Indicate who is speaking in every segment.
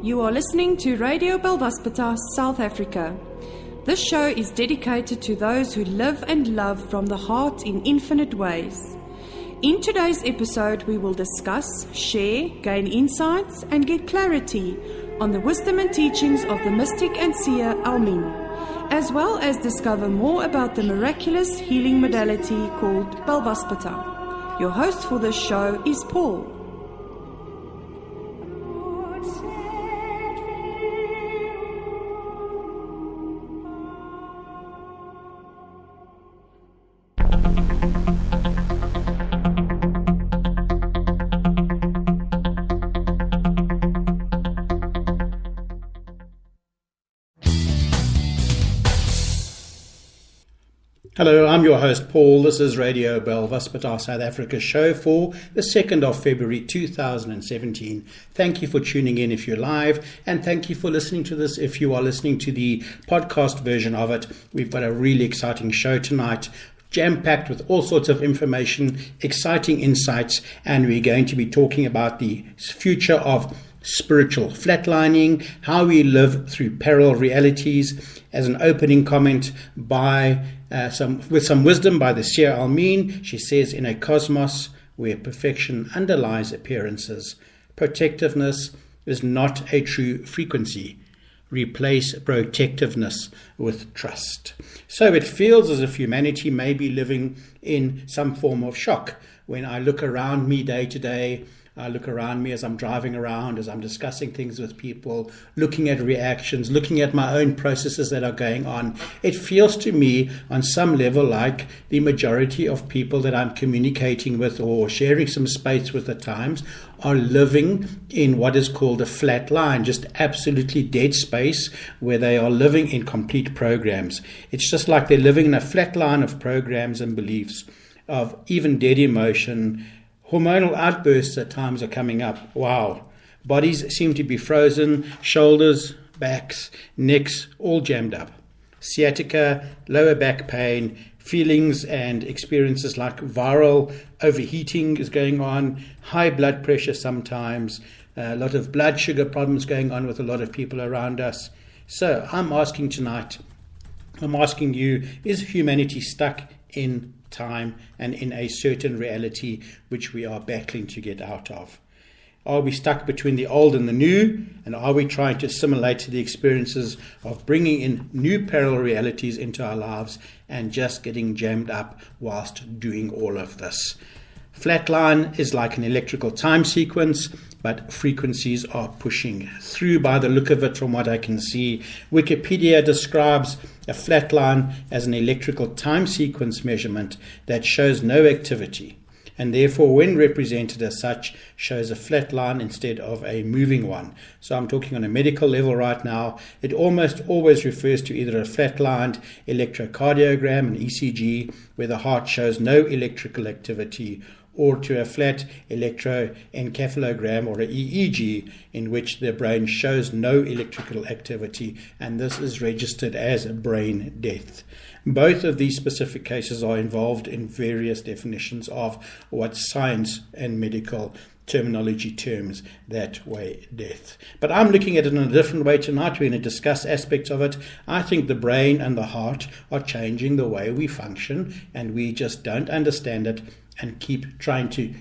Speaker 1: You are listening to Radio Belvaspata, South Africa. This show is dedicated to those who live and love from the heart in infinite ways. In today's episode, we will discuss, share, gain insights, and get clarity on the wisdom and teachings of the mystic and seer Almin, as well as discover more about the miraculous healing modality called Belvaspata. Your host for this show is Paul.
Speaker 2: Hello, I'm your host Paul. This is Radio Belvaspata South Africa show for the 2nd of February 2017. Thank you for tuning in if you're live, and thank you for listening to this if you are listening to the podcast version of it. We've got a really exciting show tonight, jam-packed with all sorts of information, exciting insights, and we're going to be talking about the future of spiritual flatlining, how we live through parallel realities, as an opening comment by with some wisdom by the seer Almin. She says, in a cosmos where perfection underlies appearances, protectiveness is not a true frequency. Replace protectiveness with trust. So it feels as if humanity may be living in some form of shock. When I look around me day to day, I look around me as I'm driving around, as I'm discussing things with people, looking at reactions, looking at my own processes that are going on. It feels to me on some level like the majority of people that I'm communicating with or sharing some space with at times are living in what is called a flat line, just absolutely dead space where they are living in complete programs. It's just like they're living in a flat line of programs and beliefs, of even dead emotion. Hormonal outbursts at times are coming up. Wow. Bodies seem to be frozen, shoulders, backs, necks, all jammed up. Sciatica, lower back pain, feelings and experiences like viral overheating is going on, high blood pressure sometimes, a lot of blood sugar problems going on with a lot of people around us. So I'm asking you, is humanity stuck in time and in a certain reality which we are battling to get out of? Are we stuck between the old and the new? And are we trying to assimilate the experiences of bringing in new parallel realities into our lives and just getting jammed up whilst doing all of this? Flatline is like an electrical time sequence, but frequencies are pushing through by the look of it from what I can see. Wikipedia describes a flatline as an electrical time sequence measurement that shows no activity, and therefore when represented as such shows a flat line instead of a moving one. So I'm talking on a medical level right now. It almost always refers to either a flatlined electrocardiogram, an ECG, where the heart shows no electrical activity, or to a flat electroencephalogram or an EEG in which the brain shows no electrical activity, and this is registered as brain death. Both of these specific cases are involved in various definitions of what science and medical terminology terms that way death. But I'm looking at it in a different way tonight. We're going to discuss aspects of it. I think the brain and the heart are changing the way we function, and we just don't understand it and keep trying to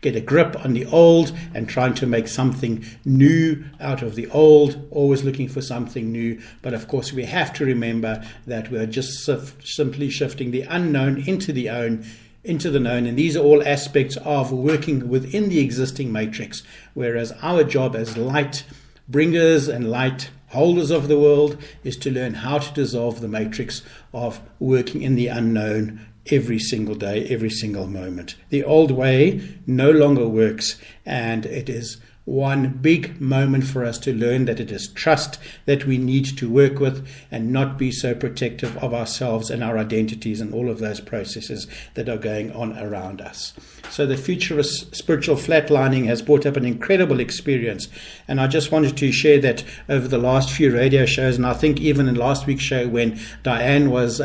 Speaker 2: get a grip on the old and trying to make something new out of the old, always looking for something new. But of course we have to remember that we're just simply shifting the unknown into the known, and these are all aspects of working within the existing matrix, whereas our job as light bringers and light holders of the world is to learn how to dissolve the matrix of working in the unknown every single day, every single moment. The old way no longer works, and it is one big moment for us to learn that it is trust that we need to work with, and not be so protective of ourselves and our identities and all of those processes that are going on around us. So the future of spiritual flatlining has brought up an incredible experience, and I just wanted to share that over the last few radio shows, and I think even in last week's show when Diane was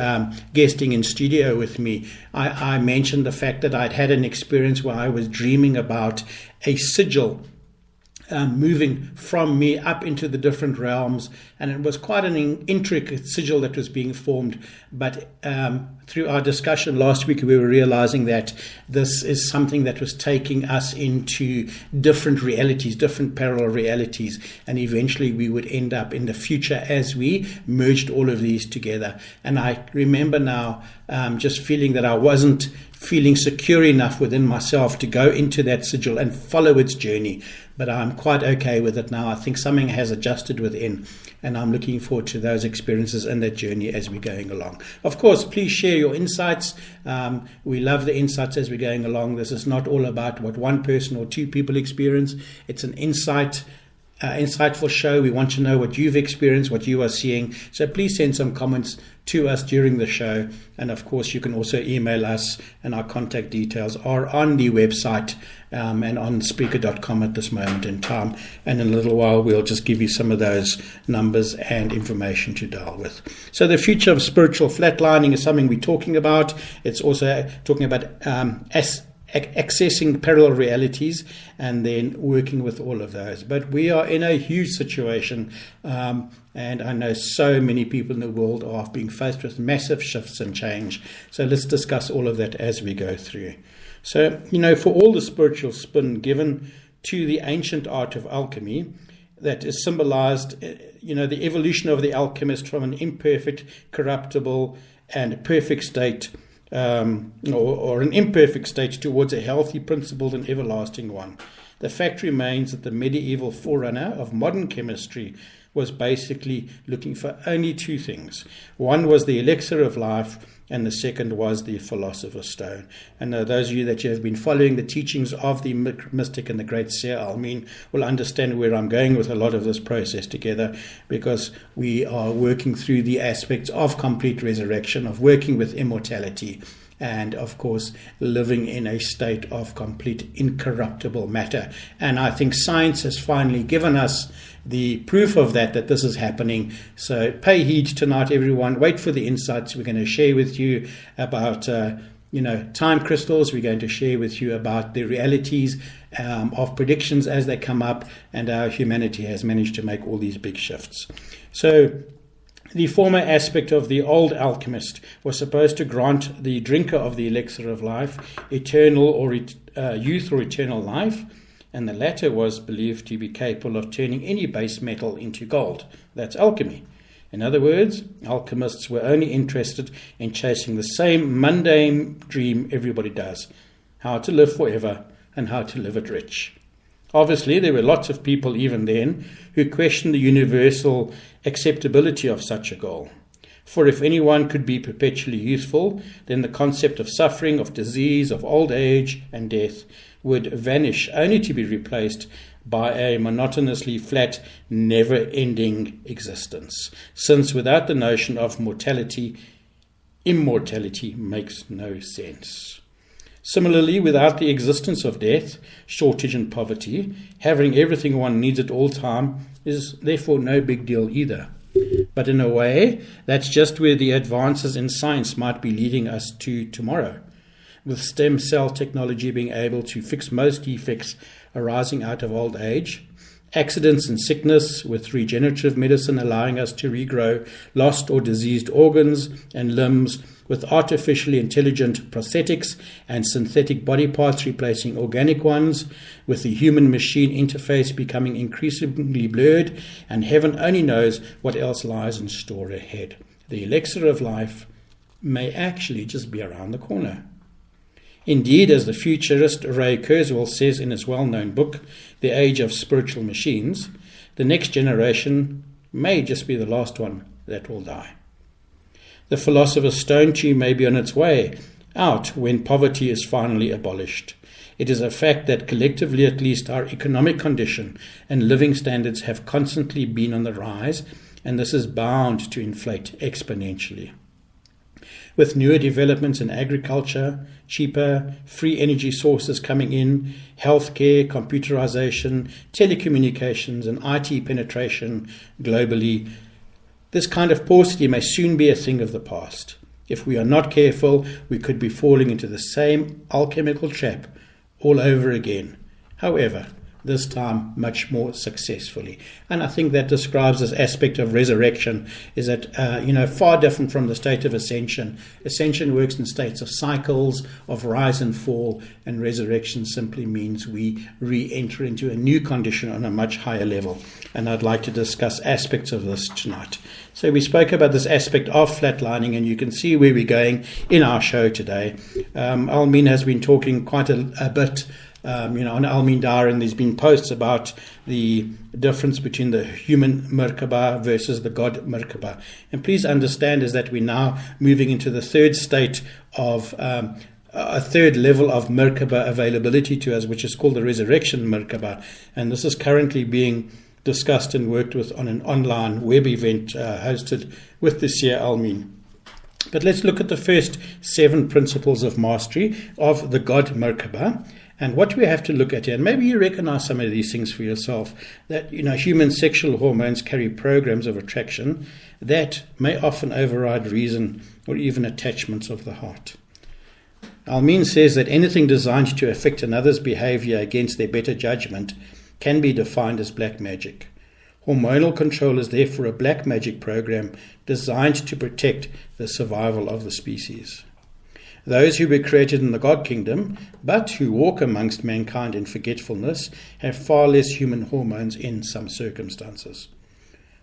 Speaker 2: guesting in studio with me, I mentioned the fact that I'd had an experience where I was dreaming about a sigil moving from me up into the different realms, and it was quite an intricate sigil that was being formed. But through our discussion last week, we were realizing that this is something that was taking us into different realities, different parallel realities, and eventually we would end up in the future as we merged all of these together. And I remember now just feeling that I wasn't feeling secure enough within myself to go into that sigil and follow its journey. But I'm quite okay with it now. I think something has adjusted within, and I'm looking forward to those experiences and that journey as we're going along. Of course, please share your insights. We love the insights as we're going along. This is not all about what one person or two people experience. It's an insightful show. We want to know what you've experienced, what you are seeing. So please send some comments to us during the show. And of course, you can also email us, and our contact details are on the website and on speaker.com at this moment in time. And in a little while, we'll just give you some of those numbers and information to deal with. So the future of spiritual flatlining is something we're talking about. It's also talking about accessing parallel realities and then working with all of those. But we are in a huge situation, and I know so many people in the world are being faced with massive shifts and change. So let's discuss all of that as we go through. So, for all the spiritual spin given to the ancient art of alchemy, that is symbolized, the evolution of the alchemist from an imperfect, corruptible, and perfect state, or an imperfect state towards a healthy, principled, and everlasting one. The fact remains that the medieval forerunner of modern chemistry was basically looking for only two things. One was the elixir of life, and the second was the philosopher's stone. And those of you that have been following the teachings of the mystic and the great seer Almin will understand where I'm going with a lot of this process together, because we are working through the aspects of complete resurrection, of working with immortality, and of course living in a state of complete incorruptible matter. And I think science has finally given us the proof of that this is happening. So pay heed tonight, everyone. Wait for the insights we're going to share with you about time crystals. We're going to share with you about the realities of predictions as they come up, and how humanity has managed to make all these big shifts. So the former aspect of the old alchemist was supposed to grant the drinker of the elixir of life eternal or youth or eternal life, and the latter was believed to be capable of turning any base metal into gold. That's alchemy. In other words, alchemists were only interested in chasing the same mundane dream everybody does: how to live forever and how to live it rich. Obviously, there were lots of people even then who questioned the universal acceptability of such a goal. For if anyone could be perpetually youthful, then the concept of suffering, of disease, of old age and death would vanish, only to be replaced by a monotonously flat, never-ending existence. Since without the notion of mortality, immortality makes no sense. Similarly, without the existence of death, shortage and poverty, having everything one needs at all time is therefore no big deal either. But in a way, that's just where the advances in science might be leading us to tomorrow, with stem cell technology being able to fix most defects arising out of old age, accidents and sickness, with regenerative medicine allowing us to regrow lost or diseased organs and limbs, with artificially intelligent prosthetics and synthetic body parts replacing organic ones, with the human-machine interface becoming increasingly blurred, and heaven only knows what else lies in store ahead. The elixir of life may actually just be around the corner. Indeed, as the futurist Ray Kurzweil says in his well-known book, The Age of Spiritual Machines, the next generation may just be the last one that will die. The philosopher's stone too may be on its way out when poverty is finally abolished. It is a fact that collectively at least our economic condition and living standards have constantly been on the rise, and this is bound to inflate exponentially. With newer developments in agriculture, cheaper, free energy sources coming in, healthcare, computerization, telecommunications, and IT penetration globally, this kind of paucity may soon be a thing of the past. If we are not careful, we could be falling into the same alchemical trap all over again. However, this time much more successfully. And I think that describes this aspect of resurrection, is that, far different from the state of ascension. Ascension works in states of cycles, of rise and fall, and resurrection simply means we re-enter into a new condition on a much higher level. And I'd like to discuss aspects of this tonight. So we spoke about this aspect of flatlining, and you can see where we're going in our show today. Almin has been talking quite a bit on Almin Diary, and there's been posts about the difference between the human Merkaba versus the God Merkaba. And please understand is that we're now moving into the third state of a third level of Merkaba availability to us, which is called the resurrection Merkaba. And this is currently being discussed and worked with on an online web event hosted with the Seer Almin. But let's look at the first 7 principles of mastery of the God Merkaba. And what we have to look at here, and maybe you recognize some of these things for yourself, that human sexual hormones carry programs of attraction that may often override reason or even attachments of the heart. Almin says that anything designed to affect another's behavior against their better judgment can be defined as black magic. Hormonal control is therefore a black magic program designed to protect the survival of the species. Those who were created in the God kingdom, but who walk amongst mankind in forgetfulness, have far less human hormones in some circumstances.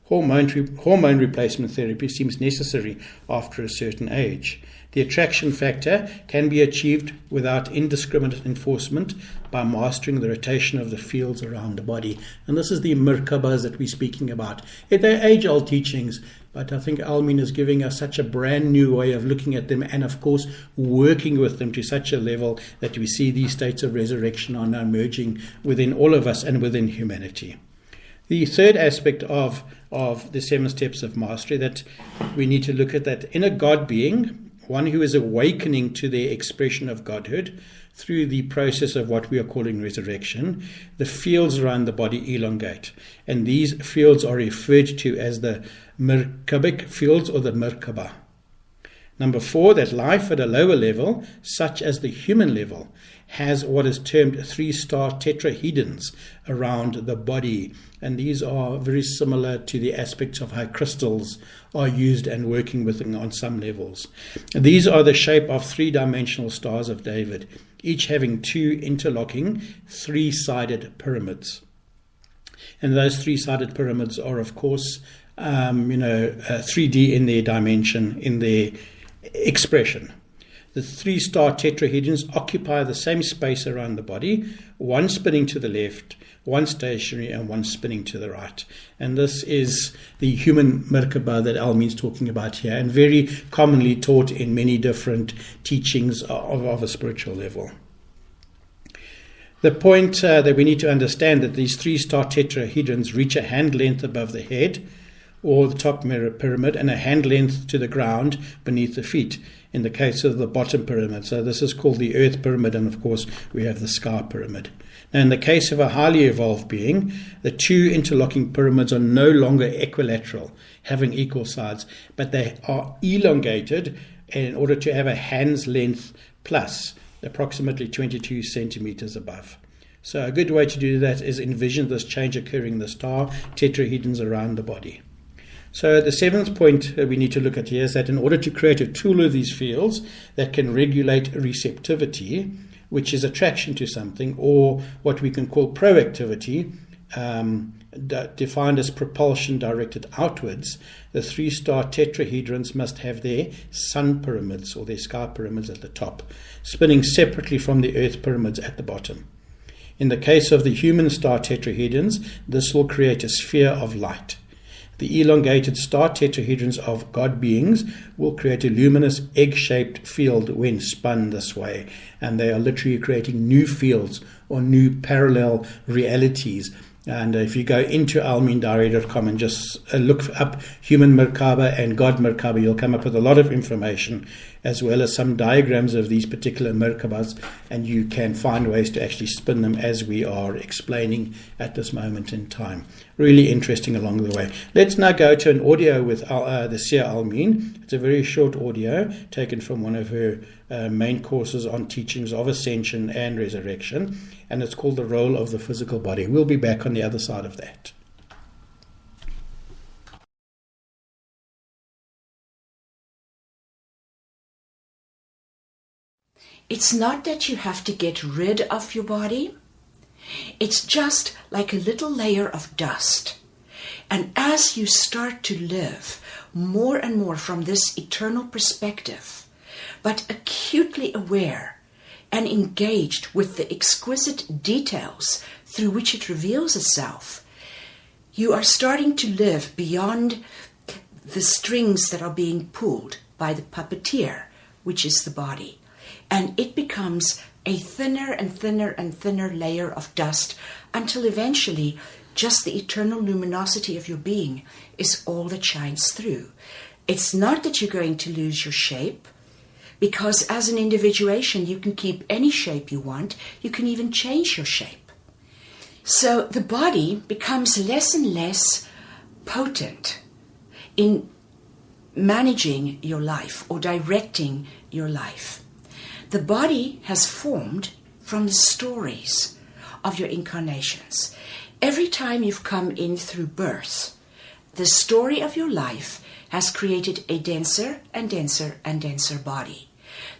Speaker 2: Hormone replacement therapy seems necessary after a certain age. The attraction factor can be achieved without indiscriminate enforcement by mastering the rotation of the fields around the body. And this is the Merkabas that we're speaking about. They're age-old teachings, but I think Almin is giving us such a brand new way of looking at them and, of course, working with them to such a level that we see these states of resurrection are now emerging within all of us and within humanity. The third aspect of the 7 steps of mastery that we need to look at, that in a God being, one who is awakening to their expression of godhood through the process of what we are calling resurrection, the fields around the body elongate. And these fields are referred to as the Merkabic fields or the Merkaba. Number 4, that life at a lower level, such as the human level, has what is termed 3-star tetrahedrons around the body. And these are very similar to the aspects of how crystals are used and working with them on some levels. These are the shape of 3-dimensional stars of David, each having 2 interlocking 3-sided pyramids. And those 3-sided pyramids are, of course, 3D in their dimension, in their expression. The 3-star tetrahedrons occupy the same space around the body, one spinning to the left, one stationary, and one spinning to the right. And this is the human Merkaba that Almin's talking about here, and very commonly taught in many different teachings of a spiritual level. The point that we need to understand that these 3-star tetrahedrons reach a hand length above the head, or the top pyramid, and a hand length to the ground beneath the feet in the case of the bottom pyramid. So this is called the earth pyramid, and of course we have the sky pyramid. Now in the case of a highly evolved being, the 2 interlocking pyramids are no longer equilateral, having equal sides, but they are elongated in order to have a hand's length plus approximately 22 centimeters above. So a good way to do that is envision this change occurring in the star tetrahedrons around the body. So the 7th point we need to look at here is that in order to create a tool of these fields that can regulate receptivity, which is attraction to something, or what we can call proactivity, defined as propulsion directed outwards, the 3-star tetrahedrons must have their sun pyramids or their sky pyramids at the top, spinning separately from the earth pyramids at the bottom. In the case of the human star tetrahedrons, this will create a sphere of light. The elongated star tetrahedrons of God beings will create a luminous egg-shaped field when spun this way, and they are literally creating new fields or new parallel realities. And if you go into almindiary.com and just look up human Merkaba and God Merkaba, you'll come up with a lot of information, as well as some diagrams of these particular Merkabas, and you can find ways to actually spin them as we are explaining at this moment in time. really interesting along the way. Let's now go to an audio with the Seer Almeen. It's a very short audio taken from one of her main courses on teachings of ascension and resurrection, and it's called The Role of the Physical Body. We'll be back on the other side of that.
Speaker 3: It's not that you have to get rid of your body. It's just like a little layer of dust. And as you start to live more and more from this eternal perspective, but acutely aware and engaged with the exquisite details through which it reveals itself, you are starting to live beyond the strings that are being pulled by the puppeteer, which is the body. And it becomes a thinner and thinner and thinner layer of dust until eventually just the eternal luminosity of your being is all that shines through. It's not that you're going to lose your shape, because as an individuation you can keep any shape you want. You can even change your shape. So the body becomes less and less potent in managing your life or directing your life. The body has formed from the stories of your incarnations. Every time you've come in through birth, the story of your life has created a denser and denser and denser body.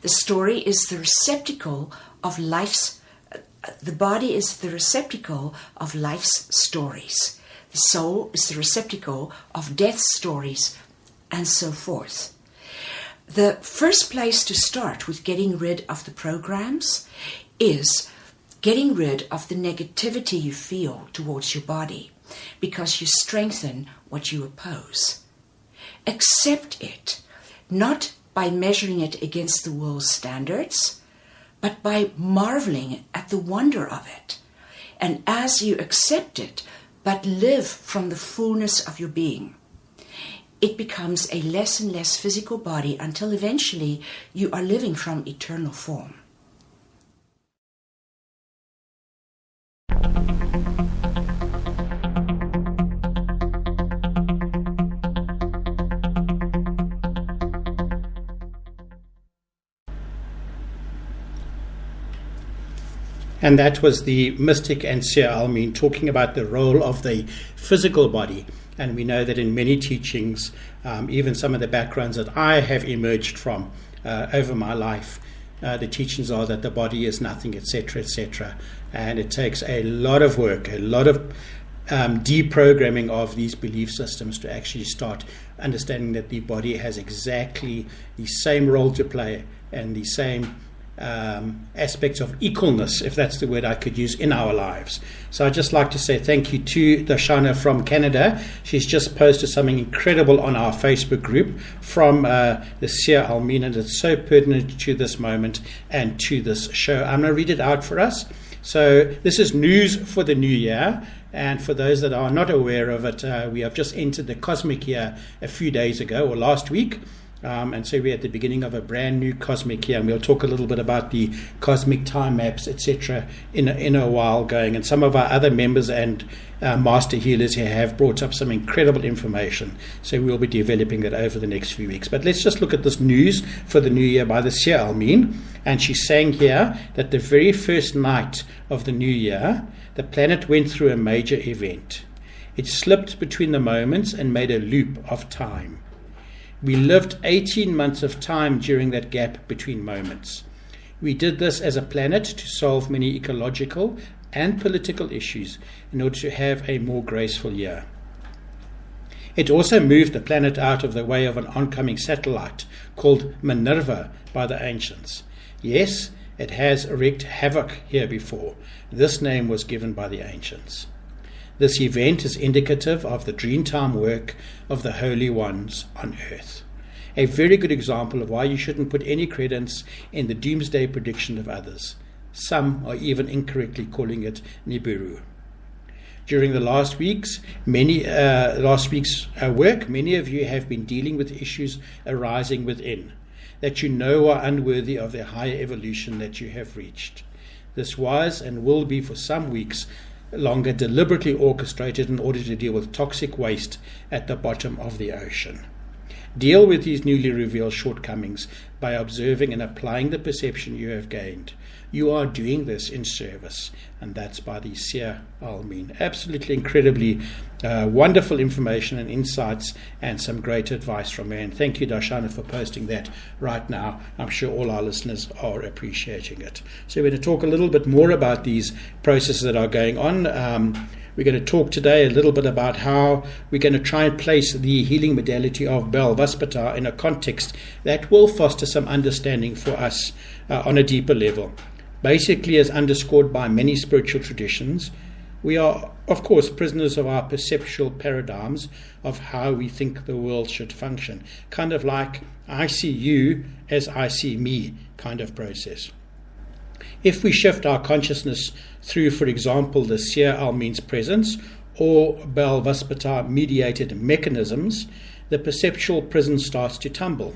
Speaker 3: The story is the receptacle of the body is the receptacle of life's stories. The soul is the receptacle of death's stories, and so forth. The first place to start with getting rid of the programs is getting rid of the negativity you feel towards your body, because you strengthen what you oppose. Accept it, not by measuring it against the world's standards, but by marveling at the wonder of it. And as you accept it, but live from the fullness of your being, it becomes a less and less physical body until eventually you are living from eternal form.
Speaker 2: And that was the mystic and Seer Almeen talking about the role of the physical body. And we know that in many teachings, even some of the backgrounds that I have emerged from over my life, the teachings are that the body is nothing, etc., etc. And it takes a lot of work, a lot of deprogramming of these belief systems to actually start understanding that the body has exactly the same role to play and the same aspects of equalness, if that's the word I could use, in our lives. So I'd just like to say thank you to Darshana from Canada. She's just posted something incredible on our Facebook group from the Seer Almeen, and it's so pertinent to this moment and to this show. I'm going to read it out for us. So this is news for the new year, and for those that are not aware of it, we have just entered the cosmic year a few days ago, or last week. And so we're at the beginning of a brand new cosmic year, and we'll talk a little bit about the cosmic time maps, etc. in a while going. And some of our other members and master healers here have brought up some incredible information, so we'll be developing that over the next few weeks. But let's just look at this news for the new year by the Seer Almeen. And she's saying here that the very first night of the new year, the planet went through a major event. It slipped between the moments and made a loop of time. We lived 18 months of time during that gap between moments. We did this as a planet to solve many ecological and political issues in order to have a more graceful year. It also moved the planet out of the way of an oncoming satellite called Minerva by the ancients. Yes, it has wreaked havoc here before. This name was given by the ancients. This event is indicative of the Dreamtime work of the Holy Ones on earth. A very good example of why you shouldn't put any credence in the doomsday prediction of others. Some are even incorrectly calling it Nibiru. During the last week's work, many of you have been dealing with issues arising within, that you know are unworthy of the higher evolution that you have reached. This was and will be for some weeks longer deliberately orchestrated in order to deal with toxic waste at the bottom of the ocean. Deal with these newly revealed shortcomings by observing and applying the perception you have gained. You are doing this in service, and that's by the Seer Almin. Absolutely incredibly wonderful information and insights, and some great advice from her. And thank you, Darshana, for posting that right now. I'm sure all our listeners are appreciating it. So we're going to talk a little bit more about these processes that are going on. We're going to talk today a little bit about how we're going to try and place the healing modality of Belvaspata in a context that will foster some understanding for us on a deeper level. Basically, as underscored by many spiritual traditions, we are, of course, prisoners of our perceptual paradigms of how we think the world should function. Kind of like I see you as I see me kind of process. If we shift our consciousness through, for example, the Seer Almin's presence or Belvaspata mediated mechanisms, the perceptual prison starts to tumble,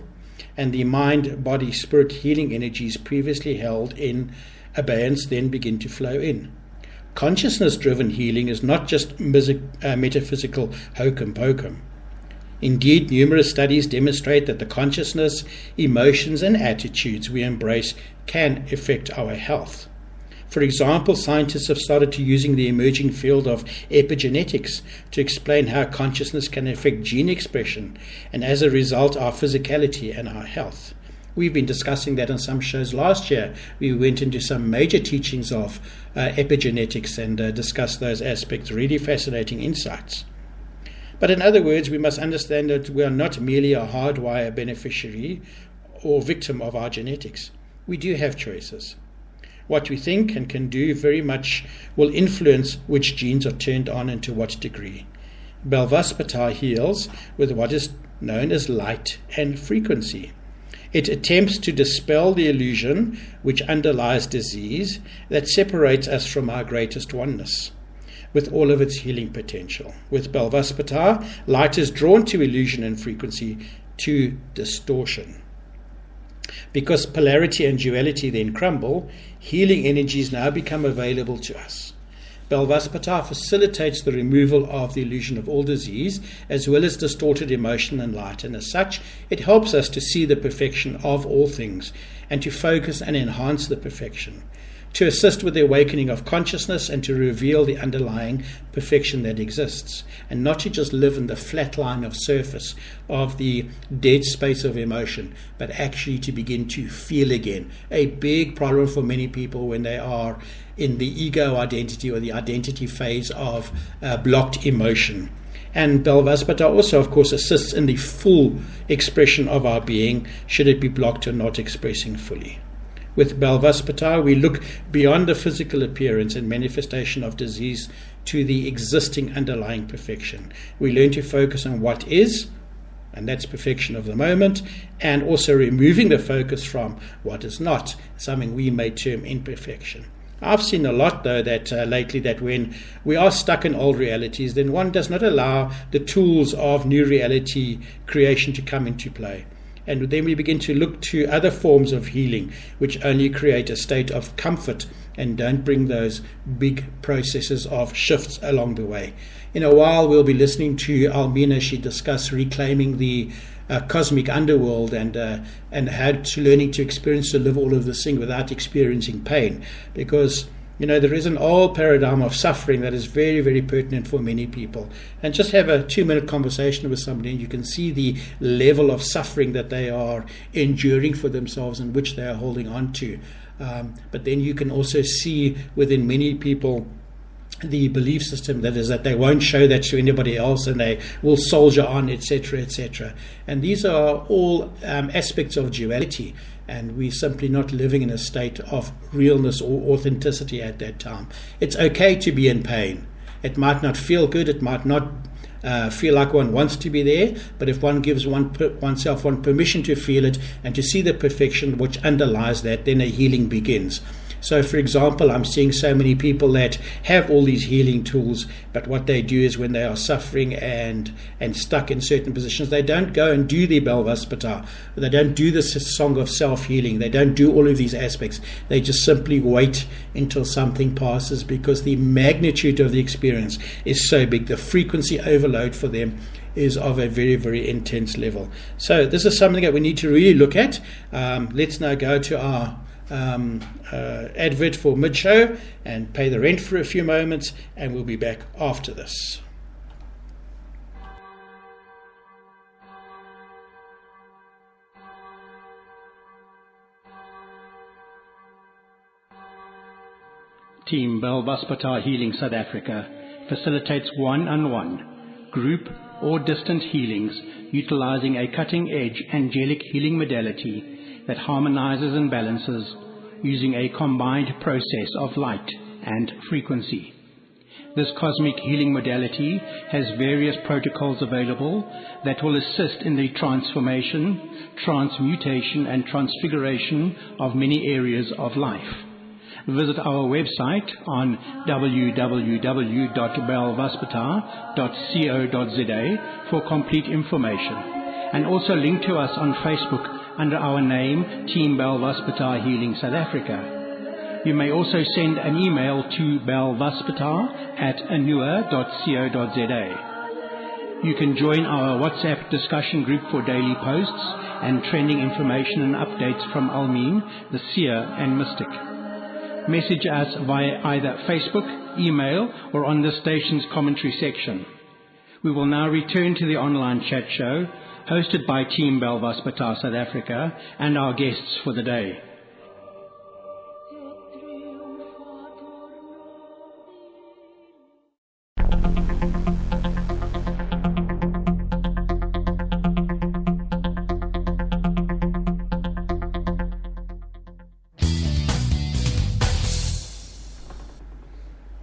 Speaker 2: and the mind, body, spirit healing energies previously held in abeyance then begin to flow in. Consciousness-driven healing is not just metaphysical hokum pokum. Indeed, numerous studies demonstrate that the consciousness, emotions, and attitudes we embrace can affect our health. For example, scientists have started to using the emerging field of epigenetics to explain how consciousness can affect gene expression and, as a result, our physicality and our health. We've been discussing that on some shows last year. We went into some major teachings of epigenetics and discussed those aspects, really fascinating insights. But in other words, we must understand that we are not merely a hardwire beneficiary or victim of our genetics. We do have choices. What we think and can do very much will influence which genes are turned on and to what degree. Belvaspata heals with what is known as light and frequency. It attempts to dispel the illusion which underlies disease that separates us from our greatest oneness, with all of its healing potential. With Belvaspata, light is drawn to illusion and frequency, to distortion. Because polarity and duality then crumble, healing energies now become available to us. Belvaspata facilitates the removal of the illusion of all disease, as well as distorted emotion and light, and as such, it helps us to see the perfection of all things, and to focus and enhance the perfection, to assist with the awakening of consciousness, and to reveal the underlying perfection that exists, and not to just live in the flat line of surface of the dead space of emotion, but actually to begin to feel again. A big problem for many people when they are in the ego identity or the identity phase of blocked emotion. And Belvaspata also, of course, assists in the full expression of our being, should it be blocked or not expressing fully. With Belvaspata, we look beyond the physical appearance and manifestation of disease to the existing underlying perfection. We learn to focus on what is, and that's perfection of the moment, and also removing the focus from what is not, something we may term imperfection. I've seen a lot, though, that lately, that when we are stuck in old realities, then one does not allow the tools of new reality creation to come into play. And then we begin to look to other forms of healing, which only create a state of comfort and don't bring those big processes of shifts along the way. In a while, we'll be listening to Almina. She discuss reclaiming the cosmic underworld and how to learning to experience to live all of this thing without experiencing pain, because there is an old paradigm of suffering that is very, very pertinent for many people. And just have a 2-minute conversation with somebody and you can see the level of suffering that they are enduring for themselves and which they are holding on to. But then you can also see within many people the belief system that is that they won't show that to anybody else and they will soldier on, etc., etc. And these are all aspects of duality, and we're simply not living in a state of realness or authenticity at that time. It's okay to be in pain. It might not feel good, it might not feel like one wants to be there, but if one gives oneself permission to feel it and to see the perfection which underlies that, then a healing begins. So, for example, I'm seeing so many people that have all these healing tools, but what they do is when they are suffering and stuck in certain positions, they don't go and do the Belvaspata. They don't do the song of self-healing. They don't do all of these aspects. They just simply wait until something passes, because the magnitude of the experience is so big. The frequency overload for them is of a very, very intense level. So this is something that we need to really look at. Let's now go to our advert for mid-show and pay the rent for a few moments, and we'll be back after this.
Speaker 4: Team Belvaspata Healing South Africa facilitates one-on-one, group or distant healings utilizing a cutting-edge angelic healing modality that harmonizes and balances using a combined process of light and frequency. This cosmic healing modality has various protocols available that will assist in the transformation, transmutation and transfiguration of many areas of life. Visit our website on www.belvaspata.co.za for complete information, and also link to us on Facebook under our name Team Belvaspata Healing South Africa. You may also send an email to belvaspata@anua.co.za. You can join our WhatsApp discussion group for daily posts and trending information and updates from Almin, the Seer and Mystic. Message us via either Facebook, email, or on the station's commentary section. We will now return to the online chat show, hosted by Team Belvaspata South Africa and our guests for the day.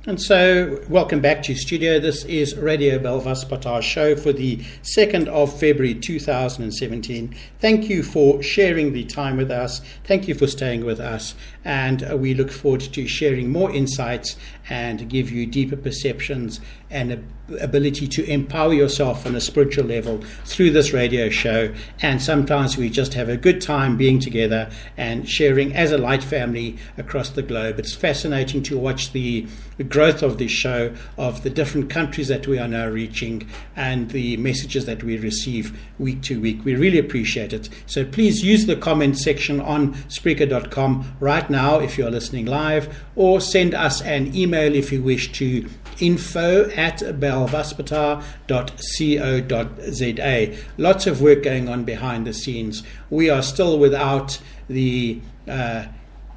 Speaker 2: And so, welcome back to studio. This is Radio Belvaspata show for the 2nd of February 2017. Thank you for sharing the time with us. Thank you for staying with us. And we look forward to sharing more insights and give you deeper perceptions and ability to empower yourself on a spiritual level through this radio show. And sometimes we just have a good time being together and sharing as a light family across the globe. It's fascinating to watch the growth of this show, of the different countries that we are now reaching, and the messages that we receive week to week. We really appreciate it. So please use the comment section on Spreaker.com right now if you're listening live, or send us an email if you wish to info@belvaspata.co.za. Lots of work going on behind the scenes. We are still without the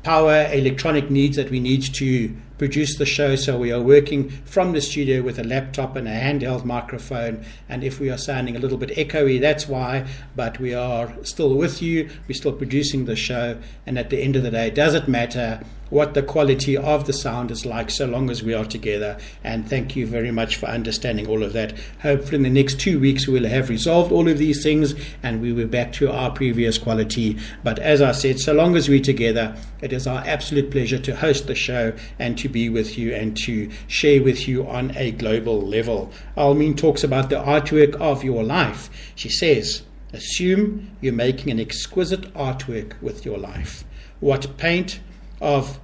Speaker 2: power electronic needs that we need to produce the show, so we are working from the studio with a laptop and a handheld microphone, and if we are sounding a little bit echoey, that's why, but we are still with you, we're still producing the show, and at the end of the day, does it matter what the quality of the sound is like, so long as we are together? And thank you very much for understanding all of that. Hopefully in the next 2 weeks we will have resolved all of these things and we will be back to our previous quality. But as I said, so long as we're together, it is our absolute pleasure to host the show and to be with you and to share with you on a global level. Almin talks about the artwork of your life. She says, assume you're making an exquisite artwork with your life. What paint of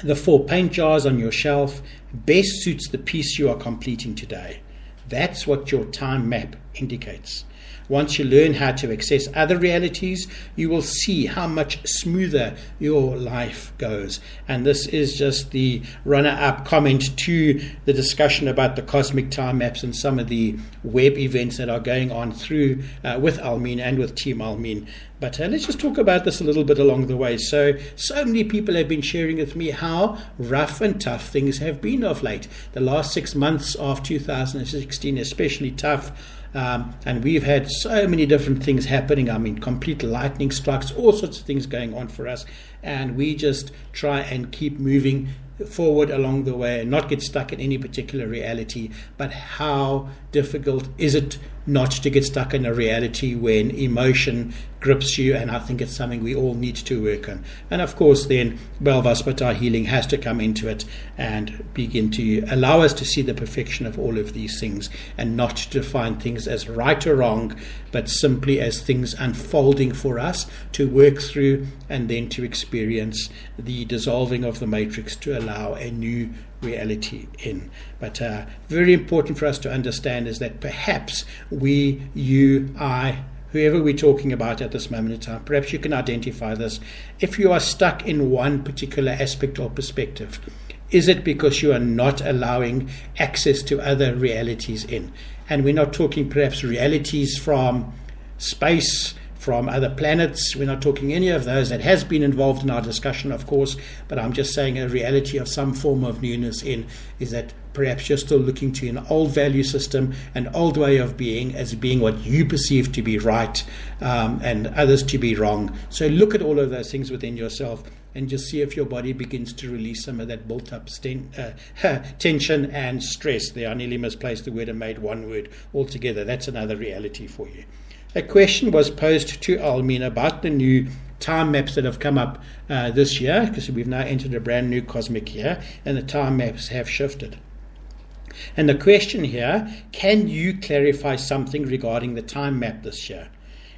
Speaker 2: the 4 paint jars on your shelf best suits the piece you are completing today? That's what your time map indicates. Once you learn how to access other realities, you will see how much smoother your life goes. And this is just the runner-up comment to the discussion about the cosmic time maps and some of the web events that are going on through with Almin and with Team Almin. But let's just talk about this a little bit along the way. So many people have been sharing with me how rough and tough things have been of late. The last 6 months of 2016 especially tough. And we've had so many different things happening. I mean, complete lightning strikes, all sorts of things going on for us. And we just try and keep moving forward along the way and not get stuck in any particular reality. But how difficult is it not to get stuck in a reality when emotion grips you, and I think it's something we all need to work on. And of course then Belvaspata healing has to come into it and begin to allow us to see the perfection of all of these things, and not to define things as right or wrong, but simply as things unfolding for us to work through, and then to experience the dissolving of the matrix to allow a new reality in. But very important for us to understand is that perhaps we, you, I, whoever we're talking about at this moment in time, perhaps you can identify this. If you are stuck in one particular aspect or perspective, is it because you are not allowing access to other realities in? And we're not talking perhaps realities from space, from other planets. We're not talking any of those. That has been involved in our discussion, of course, but I'm just saying a reality of some form of newness in is that perhaps you're still looking to an old value system, an old way of being, as being what you perceive to be right, and others to be wrong. So look at all of those things within yourself and just see if your body begins to release some of that built-up tension and stress. There, I nearly misplaced the word and made one word altogether. That's another reality for you. A question was posed to Almin about the new time maps that have come up this year, because we've now entered a brand new cosmic year and the time maps have shifted. And the question here, can you clarify something regarding the time map this year?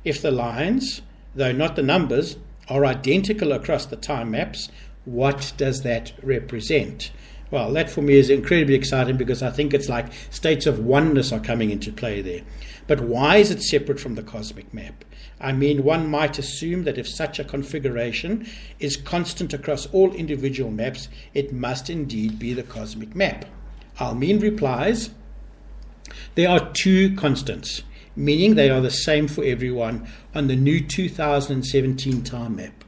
Speaker 2: If the lines, though not the numbers, are identical across the time maps, what does that represent? Well, that for me is incredibly exciting, because I think it's like states of oneness are coming into play there. But why is it separate from the cosmic map? I mean, one might assume that if such a configuration is constant across all individual maps, it must indeed be the cosmic map. Almin replies, there are two constants, meaning they are the same for everyone on the new 2017 time map.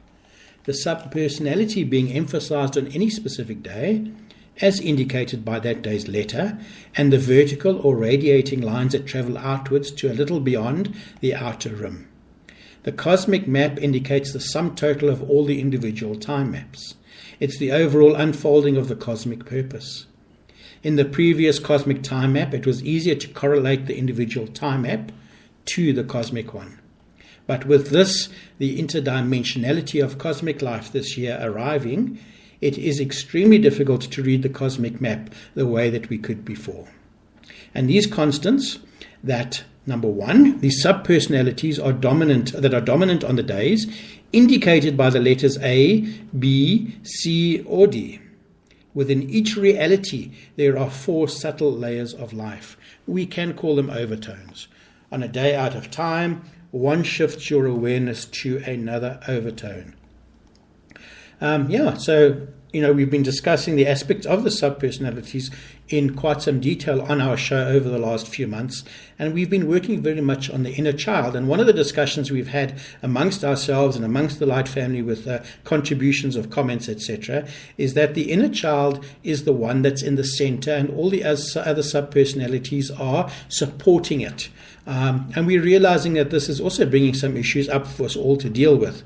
Speaker 2: The subpersonality being emphasized on any specific day, as indicated by that day's letter, and the vertical or radiating lines that travel outwards to a little beyond the outer rim. The cosmic map indicates the sum total of all the individual time maps. It's the overall unfolding of the cosmic purpose. In the previous cosmic time map, it was easier to correlate the individual time map to the cosmic one. But with this, the interdimensionality of cosmic life this year arriving, it is extremely difficult to read the cosmic map the way that we could before. And these constants, that number one, the subpersonalities are dominant on the days, indicated by the letters A, B, C, or D. Within each reality, there are 4 subtle layers of life. We can call them overtones. On a day out of time, one shifts your awareness to another overtone. So we've been discussing the aspects of the subpersonalities in quite some detail on our show over the last few months, and we've been working very much on the inner child. And one of the discussions we've had amongst ourselves and amongst the Light family with contributions of comments, etc., is that the inner child is the one that's in the center, and all the other subpersonalities are supporting it. And we're realizing that this is also bringing some issues up for us all to deal with.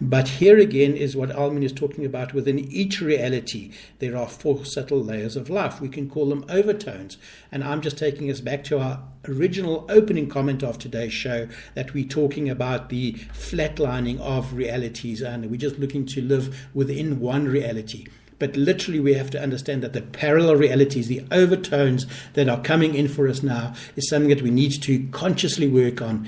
Speaker 2: But here again is what Almin is talking about. Within each reality, there are 4 subtle layers of life. We can call them overtones. And I'm just taking us back to our original opening comment of today's show, that we're talking about the flatlining of realities, and we're just looking to live within one reality. But literally we have to understand that the parallel realities, the overtones that are coming in for us now, is something that we need to consciously work on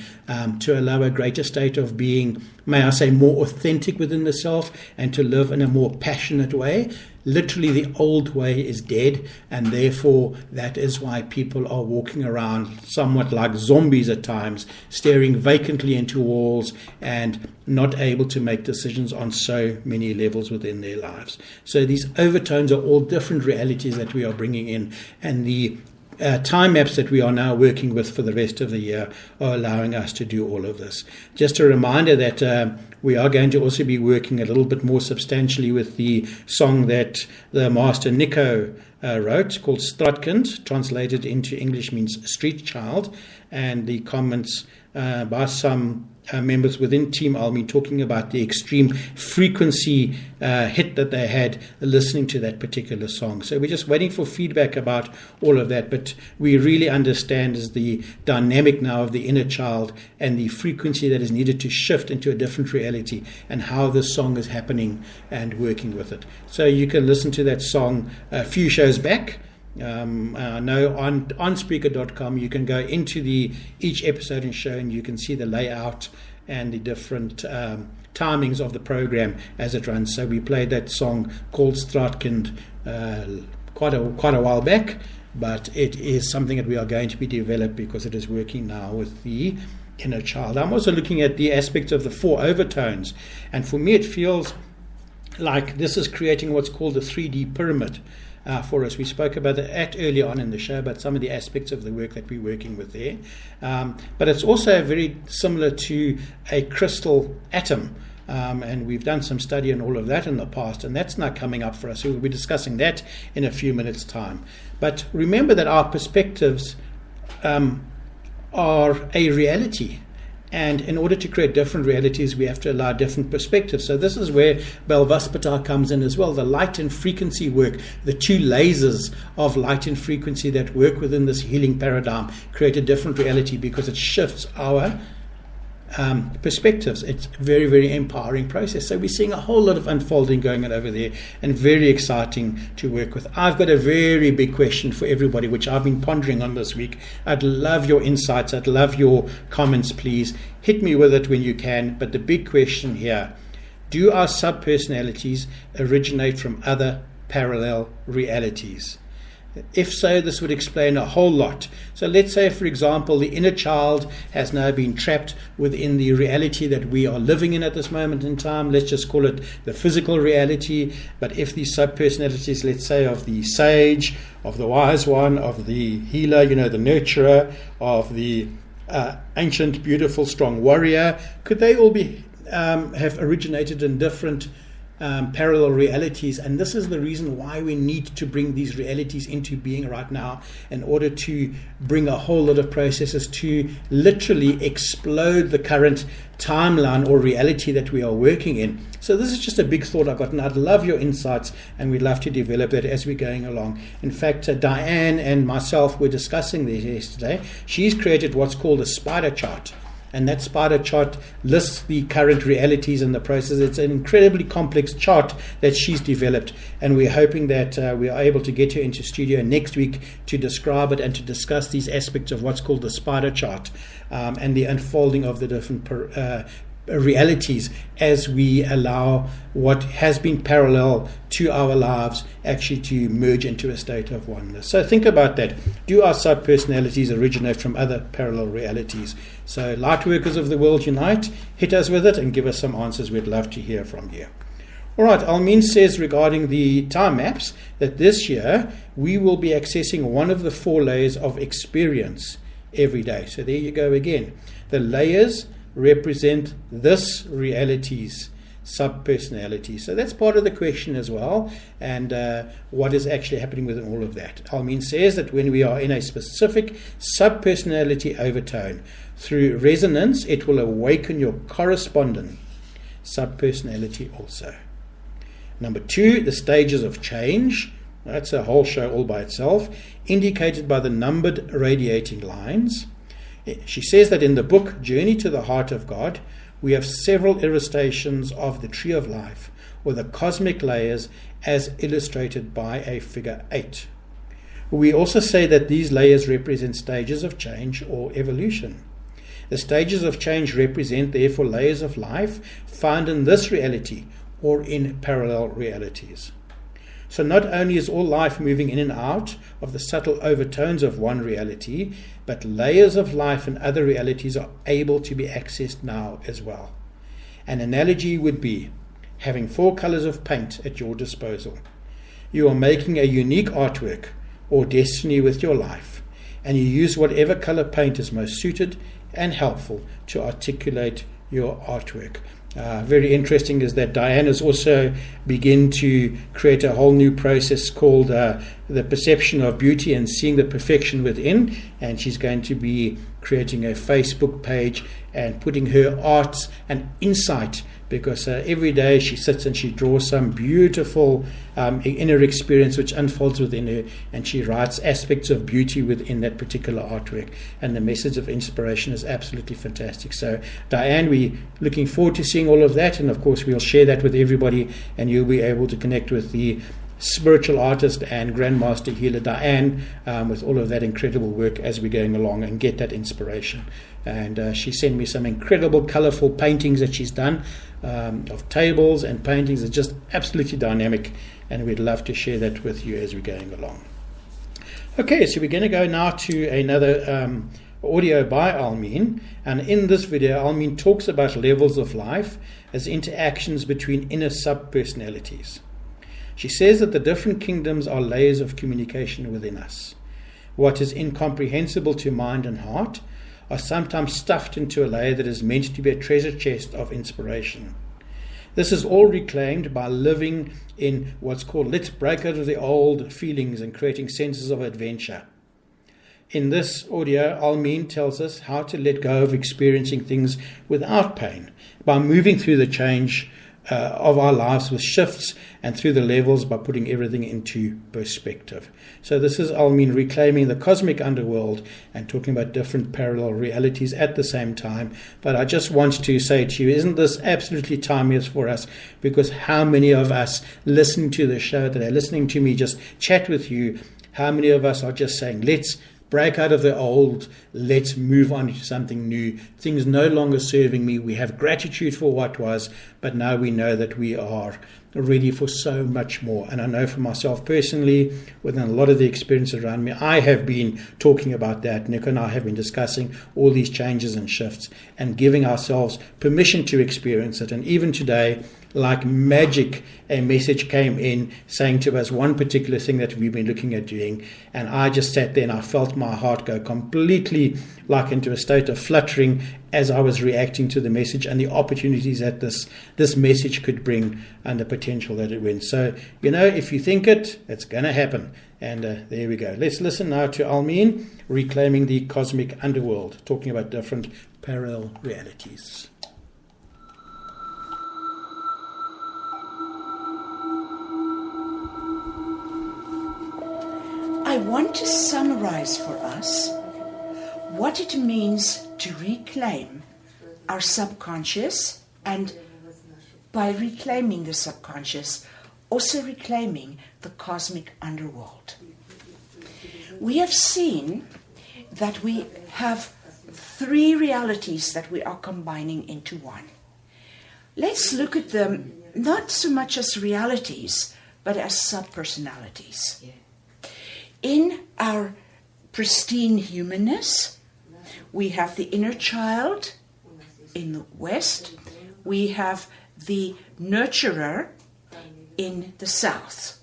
Speaker 2: to allow a greater state of being, may I say, more authentic within the self, and to live in a more passionate way. Literally the old way is dead, and therefore that is why people are walking around somewhat like zombies at times, staring vacantly into walls and not able to make decisions on so many levels within their lives. So these overtones are all different realities that we are bringing in, and the time maps that we are now working with for the rest of the year are allowing us to do all of this. Just a reminder that we are going to also be working a little bit more substantially with the song that the Master Nico wrote, called Straatkind, translated into English means street child, and the comments by some members within Team Almi talking about the extreme frequency hit that they had listening to that particular song. So we're just waiting for feedback about all of that, but we really understand is the dynamic now of the inner child and the frequency that is needed to shift into a different reality, and how this song is happening and working with it. So you can listen to that song a few shows back. I know on Spreaker.com you can go into each episode and show, and you can see the layout and the different timings of the program as it runs. So we played that song called Straatkind quite a while back, but it is something that we are going to be developed because it is working now with the inner child. I'm also looking at the aspects of the 4 overtones, and for me it feels like this is creating what's called a 3D pyramid. For us. We spoke about that earlier on in the show, about some of the aspects of the work that we're working with there. But it's also very similar to a crystal atom. And we've done some study on all of that in the past, and that's now coming up for us. So we'll be discussing that in a few minutes' time. But remember that our perspectives are a reality. And in order to create different realities, we have to allow different perspectives. So this is where Belvaspata comes in as well. The light and frequency work, the 2 lasers of light and frequency that work within this healing paradigm create a different reality because it shifts our perspectives. It's a very, very empowering process. So we're seeing a whole lot of unfolding going on over there, and very exciting to work with. I've got a very big question for everybody, which I've been pondering on this week. I'd love your insights. I'd love your comments, please. Hit me with it when you can. But the big question here, do our subpersonalities originate from other parallel realities? If so, this would explain a whole lot. So let's say, for example, the inner child has now been trapped within the reality that we are living in at this moment in time. Let's just call it the physical reality. But if these subpersonalities, let's say, of the sage, of the wise one, of the healer, the nurturer, of the ancient, beautiful, strong warrior, could they all be have originated in different parallel realities? And this is the reason why we need to bring these realities into being right now, in order to bring a whole lot of processes to literally explode the current timeline or reality that we are working in. So this is just a big thought I've got, and I'd love your insights, and we'd love to develop that as we're going along. In fact, Diane and myself were discussing this yesterday. She's created what's called a spider chart. And that spider chart lists the current realities and the process. It's an incredibly complex chart that she's developed. And we're hoping that we are able to get her into studio next week to describe it and to discuss these aspects of what's called the spider chart and the unfolding of the different realities as we allow what has been parallel to our lives actually to merge into a state of oneness. So think about that. Do our sub-personalities originate from other parallel realities? So light workers of the world unite, hit us with it and give us some answers. We'd love to hear from you. All right, Almin says regarding the time maps that this year we will be accessing one of the 4 layers of experience every day. So there you go again. The layers represent this reality's sub-personality. So that's part of the question as well, and what is actually happening within all of that. Almin says that when we are in a specific sub-personality overtone, through resonance, it will awaken your corresponding sub-personality also. Number 2, the stages of change. That's a whole show all by itself, indicated by the numbered radiating lines. She says that in the book Journey to the Heart of God, we have several illustrations of the tree of life, or the cosmic layers, as illustrated by a figure 8. We also say that these layers represent stages of change or evolution. The stages of change represent, therefore, layers of life found in this reality or in parallel realities. So not only is all life moving in and out of the subtle overtones of one reality, but layers of life in other realities are able to be accessed now as well. An analogy would be having 4 colors of paint at your disposal. You are making a unique artwork or destiny with your life, and you use whatever color paint is most suited and helpful to articulate your artwork. Very interesting is that Diane has also begun to create a whole new process called the perception of beauty and seeing the perfection within, and she's going to be creating a Facebook page and putting her arts and insight, because every day she sits and she draws some beautiful inner experience which unfolds within her, and she writes aspects of beauty within that particular artwork, and the message of inspiration is absolutely fantastic. So Diane, we're looking forward to seeing all of that, and of course we'll share that with everybody, and you'll be able to connect with the spiritual artist and grandmaster healer Diane with all of that incredible work as we're going along, and get that inspiration. And she sent me some incredible colorful paintings that she's done of tables and paintings that are just absolutely dynamic, and we'd love to share that with you as we're going along. Okay, so we're going to go now to another audio by Almeen, and in this video Almeen talks about levels of life as interactions between inner sub-personalities. She says that the different kingdoms are layers of communication within us. What is incomprehensible to mind and heart are sometimes stuffed into a layer that is meant to be a treasure chest of inspiration. This is all reclaimed by living in what's called let's break out of the old feelings and creating senses of adventure. In this audio, Almeen tells us how to let go of experiencing things without pain by moving through the change of our lives with shifts, and through the levels by putting everything into perspective. So this is Almeen reclaiming the cosmic underworld and talking about different parallel realities at the same time. But I just want to say to you, isn't this absolutely timeless for us? Because how many of us listening to the show today, listening to me just chat with you, how many of us are just saying, let's break out of the old, let's move on to something new. Things no longer serving me. We have gratitude for what was, but now we know that we are ready for so much more. And I know for myself personally, within a lot of the experiences around me, I have been talking about that. Nick and I have been discussing all these changes and shifts and giving ourselves permission to experience it. And even today, like magic, a message came in saying to us one particular thing that we've been looking at doing, and I just sat there and I felt my heart go completely like into a state of fluttering as I was reacting to the message and the opportunities that this message could bring and the potential that it went. So, if you think it's going to happen. And there we go. Let's listen now to Almeen reclaiming the cosmic underworld, talking about different parallel realities.
Speaker 3: I want to summarize for us what it means to reclaim our subconscious, and by reclaiming the subconscious, also reclaiming the cosmic underworld. We have seen that we have three realities that we are combining into one. Let's look at them not so much as realities, but as subpersonalities. In our pristine humanness, we have the inner child in the West. We have the nurturer in the South.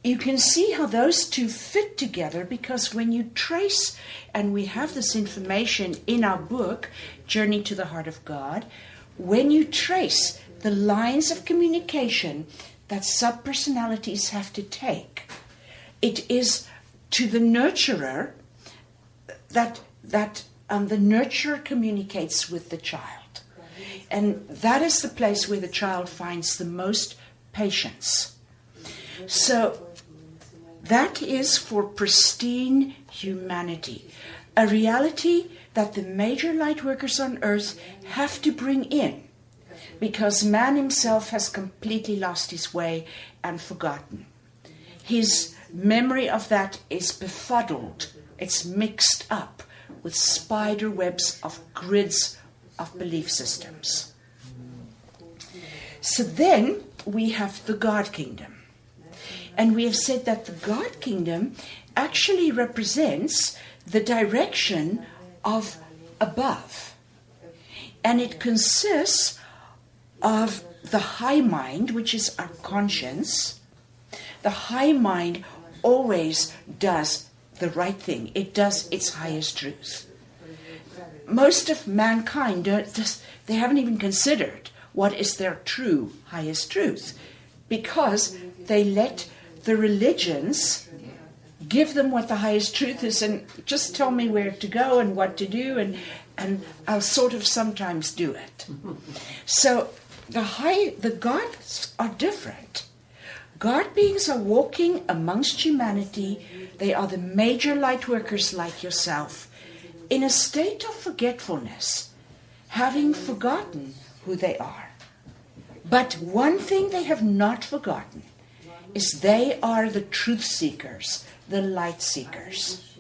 Speaker 3: You can see how those two fit together, because when you trace, and we have this information in our book, Journey to the Heart of God, when you trace the lines of communication that subpersonalities have to take, it is to the nurturer that the nurturer communicates with the child. And that is the place where the child finds the most patience. So that is for pristine humanity, a reality that the major light workers on earth have to bring in, because man himself has completely lost his way and forgotten. His memory of that is befuddled. It's mixed up with spider webs of grids of belief systems. So then we have the God Kingdom. And we have said that the God Kingdom actually represents the direction of above. And it consists of the high mind, which is our conscience. The high mind always does the right thing. It does its highest truth. most of mankind, they haven't even considered what is their true highest truth, because they let the religions give them what the highest truth is and just tell me where to go and what to do, and I'll sort of sometimes do it. So the gods are different. God beings are walking amongst humanity. They are the major light workers like yourself, in a state of forgetfulness, having forgotten who they are. But one thing they have not forgotten is they are the truth seekers, the light seekers,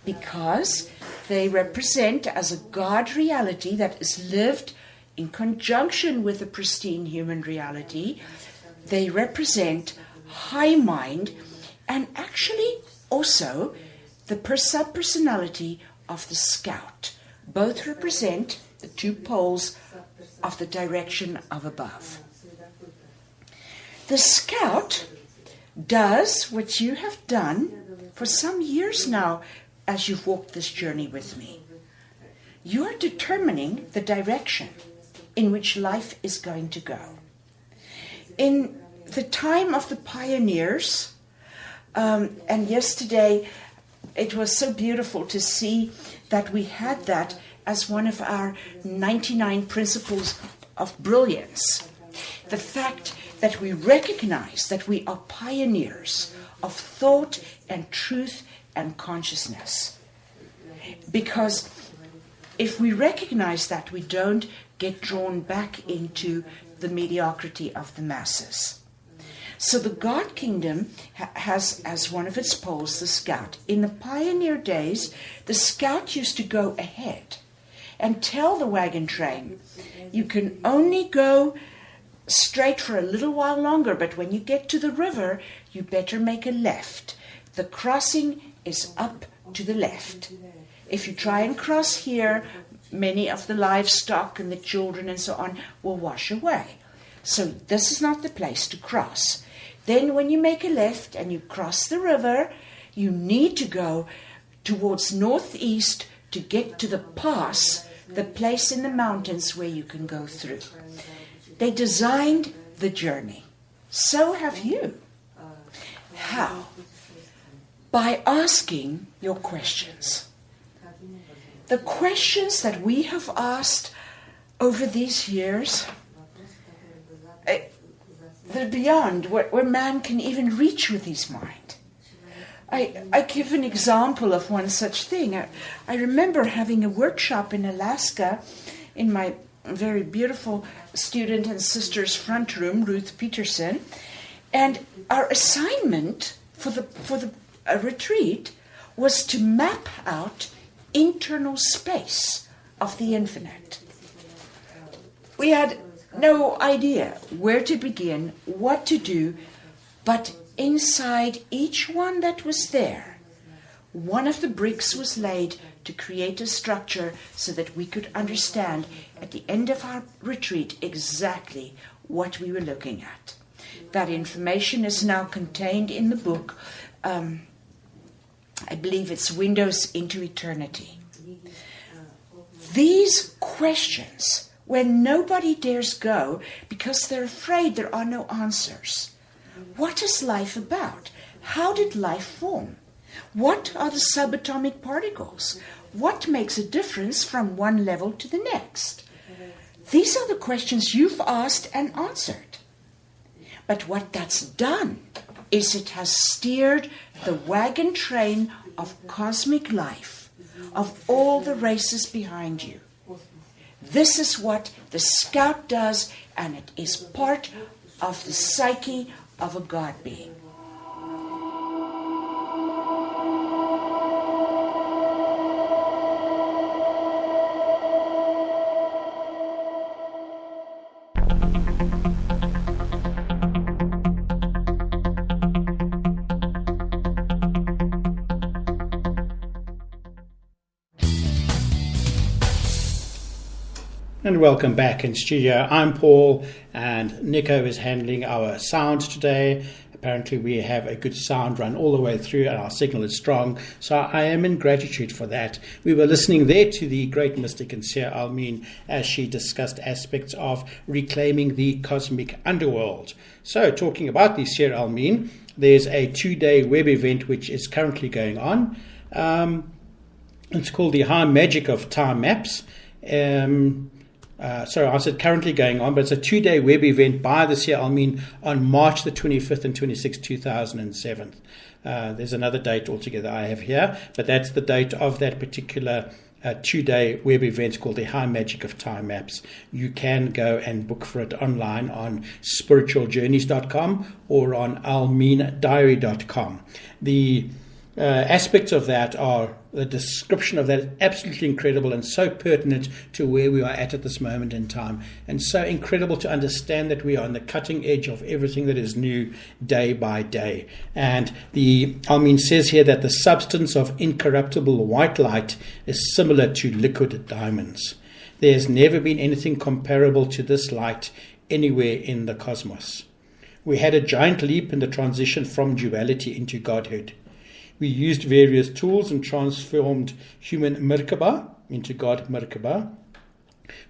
Speaker 3: because they represent, as a God reality that is lived in conjunction with a pristine human reality, they represent high mind, and actually also the subpersonality of the scout. Both represent the two poles of the direction of above. The scout does what you have done for some years now as you've walked this journey with me. You are determining the direction in which life is going to go. In the time of the pioneers, and yesterday it was so beautiful to see that we had that as one of our 99 principles of brilliance. The fact that we recognize that we are pioneers of thought and truth and consciousness. Because if we recognize that, we don't get drawn back into the mediocrity of the masses. So the God Kingdom has as one of its poles the scout. In the pioneer days, the scout used to go ahead and tell the wagon train, you can only go straight for a little while longer, but when you get to the river, you better make a left. The crossing is up to the left. If you try and cross here, many of the livestock and the children and so on will wash away. So this is not the place to cross. Then when you make a left and you cross the river, you need to go towards northeast to get to the pass, the place in the mountains where you can go through. They designed the journey. So have you. How? By asking your questions. The questions that we have asked over these years, they're beyond where man can even reach with his mind. I give an example of one such thing. I remember having a workshop in Alaska in my very beautiful student and sister's front room, Ruth Peterson, and our assignment for the retreat was to map out internal space of the infinite. We had no idea where to begin, what to do, but inside each one that was there, one of the bricks was laid to create a structure so that we could understand at the end of our retreat exactly what we were looking at. That information is now contained in the book. I believe it's Windows into Eternity. These questions, when nobody dares go because they're afraid there are no answers. What is life about? How did life form? What are the subatomic particles? What makes a difference from one level to the next? These are the questions you've asked and answered. But what that's done is it has steered the wagon train of cosmic life, of all the races behind you. This is what the scout does, and it is part of the psyche of a God being.
Speaker 2: And welcome back in studio. I'm Paul, and Nico is handling our sound today. apparently we have a good sound run all the way through and our signal is strong. So I am in gratitude for that. We were listening there to the great mystic and seer Almeen as she discussed aspects of reclaiming the cosmic underworld. So talking about the seer Almeen, there's a 2-day web event which is currently going on. It's called the High Magic of Time Maps. I said currently going on, but it's a 2-day web event by the Seer Almeen on March the 25th and 26th, 2007. There's another date altogether I have here, but that's the date of that particular 2-day web event called the High Magic of Time Maps. You can go and book for it online on spiritualjourneys.com or on almeendiary.com. The aspects of that are the description of that is absolutely incredible and so pertinent to where we are at this moment in time, and so incredible to understand that we are on the cutting edge of everything that is new day by day. And the Almeen says here that the substance of incorruptible white light is similar to liquid diamonds. There has never been anything comparable to this light anywhere in the cosmos. We had a giant leap in the transition from duality into Godhood. We used various tools and transformed human Merkaba into God Merkaba,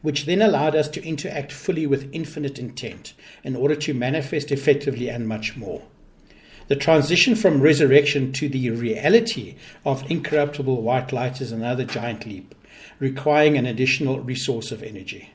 Speaker 2: which then allowed us to interact fully with infinite intent in order to manifest effectively and much more. The transition from resurrection to the reality of incorruptible white light is another giant leap, requiring an additional resource of energy.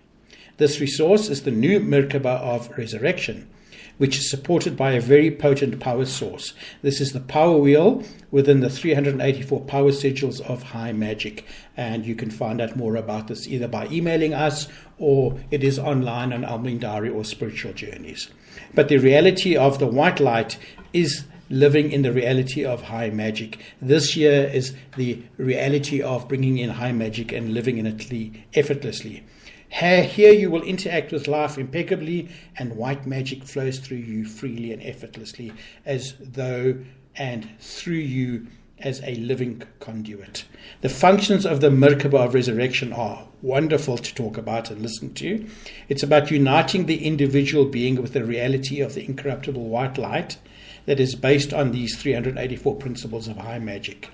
Speaker 2: This resource is the new Merkaba of resurrection, which is supported by a very potent power source. This is the power wheel within the 384 power sigils of High Magic. And you can find out more about this either by emailing us or it is online on Almeen Diary or Spiritual Journeys. But the reality of the white light is living in the reality of High Magic. This year is the reality of bringing in High Magic and living in it effortlessly. Here you will interact with life impeccably, and white magic flows through you freely and effortlessly, as though and through you as a living conduit. The functions of the Merkaba of resurrection are wonderful to talk about and listen to. It's about uniting the individual being with the reality of the incorruptible white light that is based on these 384 principles of High Magic.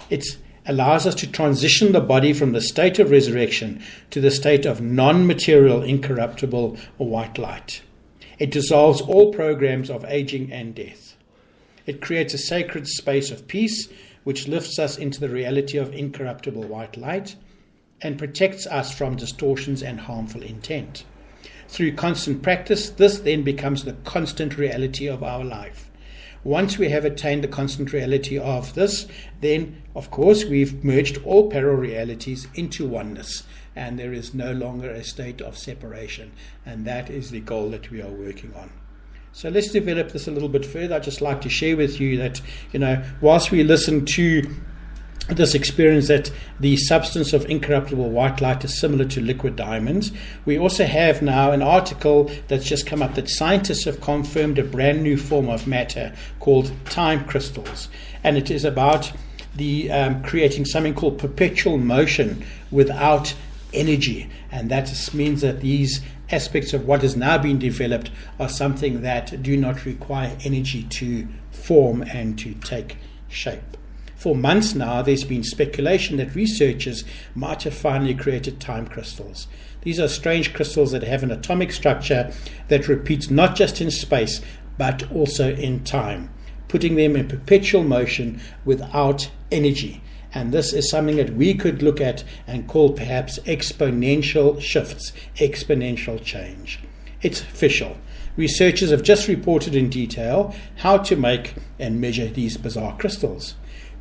Speaker 2: It allows us to transition the body from the state of resurrection to the state of non-material, incorruptible white light. It dissolves all programs of aging and death. It creates a sacred space of peace, which lifts us into the reality of incorruptible white light and protects us from distortions and harmful intent. Through constant practice, this then becomes the constant reality of our life. Once we have attained the constant reality of this, then, of course, we've merged all parallel realities into oneness, and there is no longer a state of separation, and that is the goal that we are working on. So let's develop this a little bit further. I'd just like to share with you that, whilst we listen to this experience that the substance of incorruptible white light is similar to liquid diamonds, we also have now an article that's just come up that scientists have confirmed a brand new form of matter called time crystals, and it is about the creating something called perpetual motion without energy, and that just means that these aspects of what has now been developed are something that do not require energy to form and to take shape. For months now, there's been speculation that researchers might have finally created time crystals. These are strange crystals that have an atomic structure that repeats not just in space, but also in time, putting them in perpetual motion without energy. And this is something that we could look at and call perhaps exponential shifts, exponential change. It's official. Researchers have just reported in detail how to make and measure these bizarre crystals.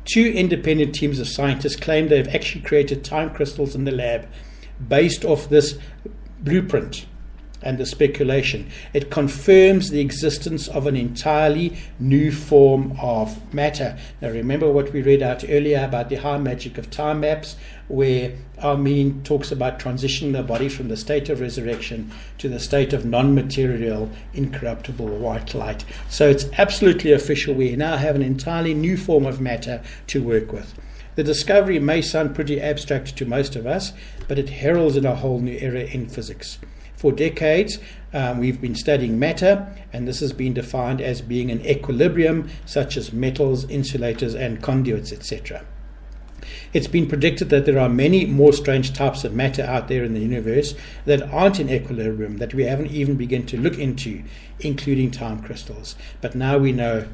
Speaker 2: 2 independent teams of scientists claim they have actually created time crystals in the lab based off this blueprint and the speculation. It confirms the existence of an entirely new form of matter. Now remember what we read out earlier about the High Magic of Time Maps, where Almeen talks about transitioning the body from the state of resurrection to the state of non-material, incorruptible white light. So it's absolutely official. We now have an entirely new form of matter to work with. The discovery may sound pretty abstract to most of us, but it heralds in a whole new era in physics. For decades, we've been studying matter, and this has been defined as being an equilibrium, such as metals, insulators, and conduits, etc. It's been predicted that there are many more strange types of matter out there in the universe that aren't in equilibrium, that we haven't even begun to look into, including time crystals. But now we know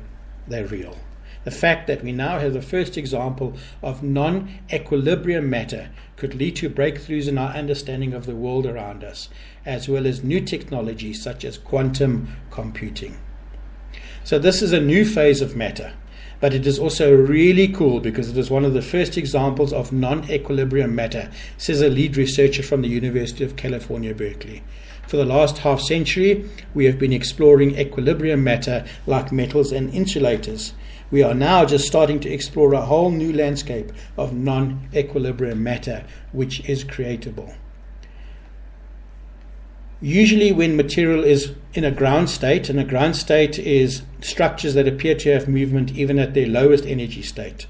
Speaker 2: they're real. The fact that we now have the first example of non-equilibrium matter could lead to breakthroughs in our understanding of the world around us, as well as new technologies such as quantum computing. So this is a new phase of matter. But it is also really cool because it is one of the first examples of non-equilibrium matter, says a lead researcher from the University of California, Berkeley. For the last half century, we have been exploring equilibrium matter like metals and insulators. We are now just starting to explore a whole new landscape of non-equilibrium matter, which is creatable. Usually when material is in a ground state, and a ground state is structures that appear to have movement even at their lowest energy state.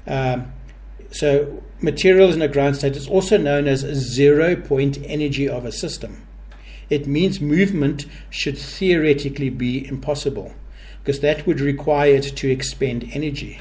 Speaker 2: So material in a ground state is also known as a 0-point energy of a system. It means movement should theoretically be impossible, because that would require it to expend energy.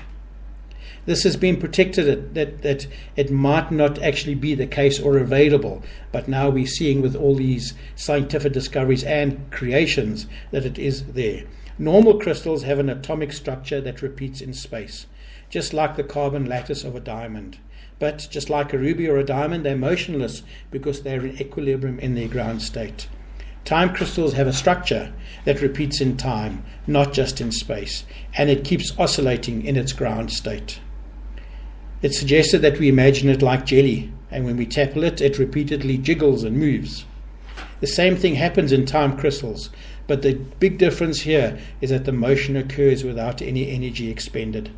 Speaker 2: This has been predicted that it might not actually be the case or available, but now we're seeing with all these scientific discoveries and creations that it is there. Normal crystals have an atomic structure that repeats in space, just like the carbon lattice of a diamond. But just like a ruby or a diamond, they're motionless because they're in equilibrium in their ground state. Time crystals have a structure that repeats in time, not just in space, and it keeps oscillating in its ground state. It's suggested that we imagine it like jelly, and when we tackle it, it repeatedly jiggles and moves. The same thing happens in time crystals, but the big difference here is that the motion occurs without any energy expended.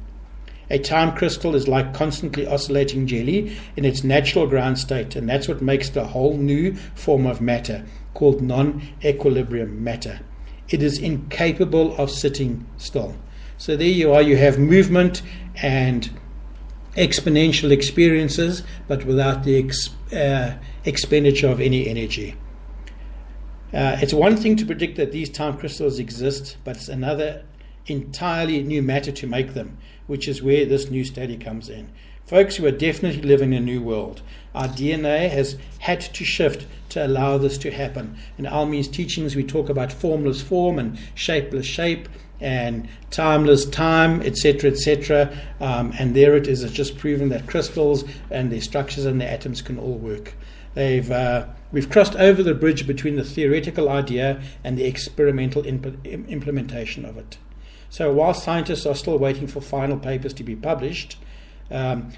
Speaker 2: A time crystal is like constantly oscillating jelly in its natural ground state, and that's what makes the whole new form of matter called non-equilibrium matter. It is incapable of sitting still. So there you are, you have movement and exponential experiences, but without the expenditure of any energy. It's one thing to predict that these time crystals exist, but it's another entirely new matter to make them, which is where this new study comes in. Folks, we are definitely living in a new world. Our DNA has had to shift to allow this to happen. In Almi's teachings, we talk about formless form and shapeless shape and timeless time, etc., etc. And there it is. It's just proven that crystals and their structures and their atoms can all work. We've crossed over the bridge between the theoretical idea and the experimental implementation of it. So while scientists are still waiting for final papers to be published,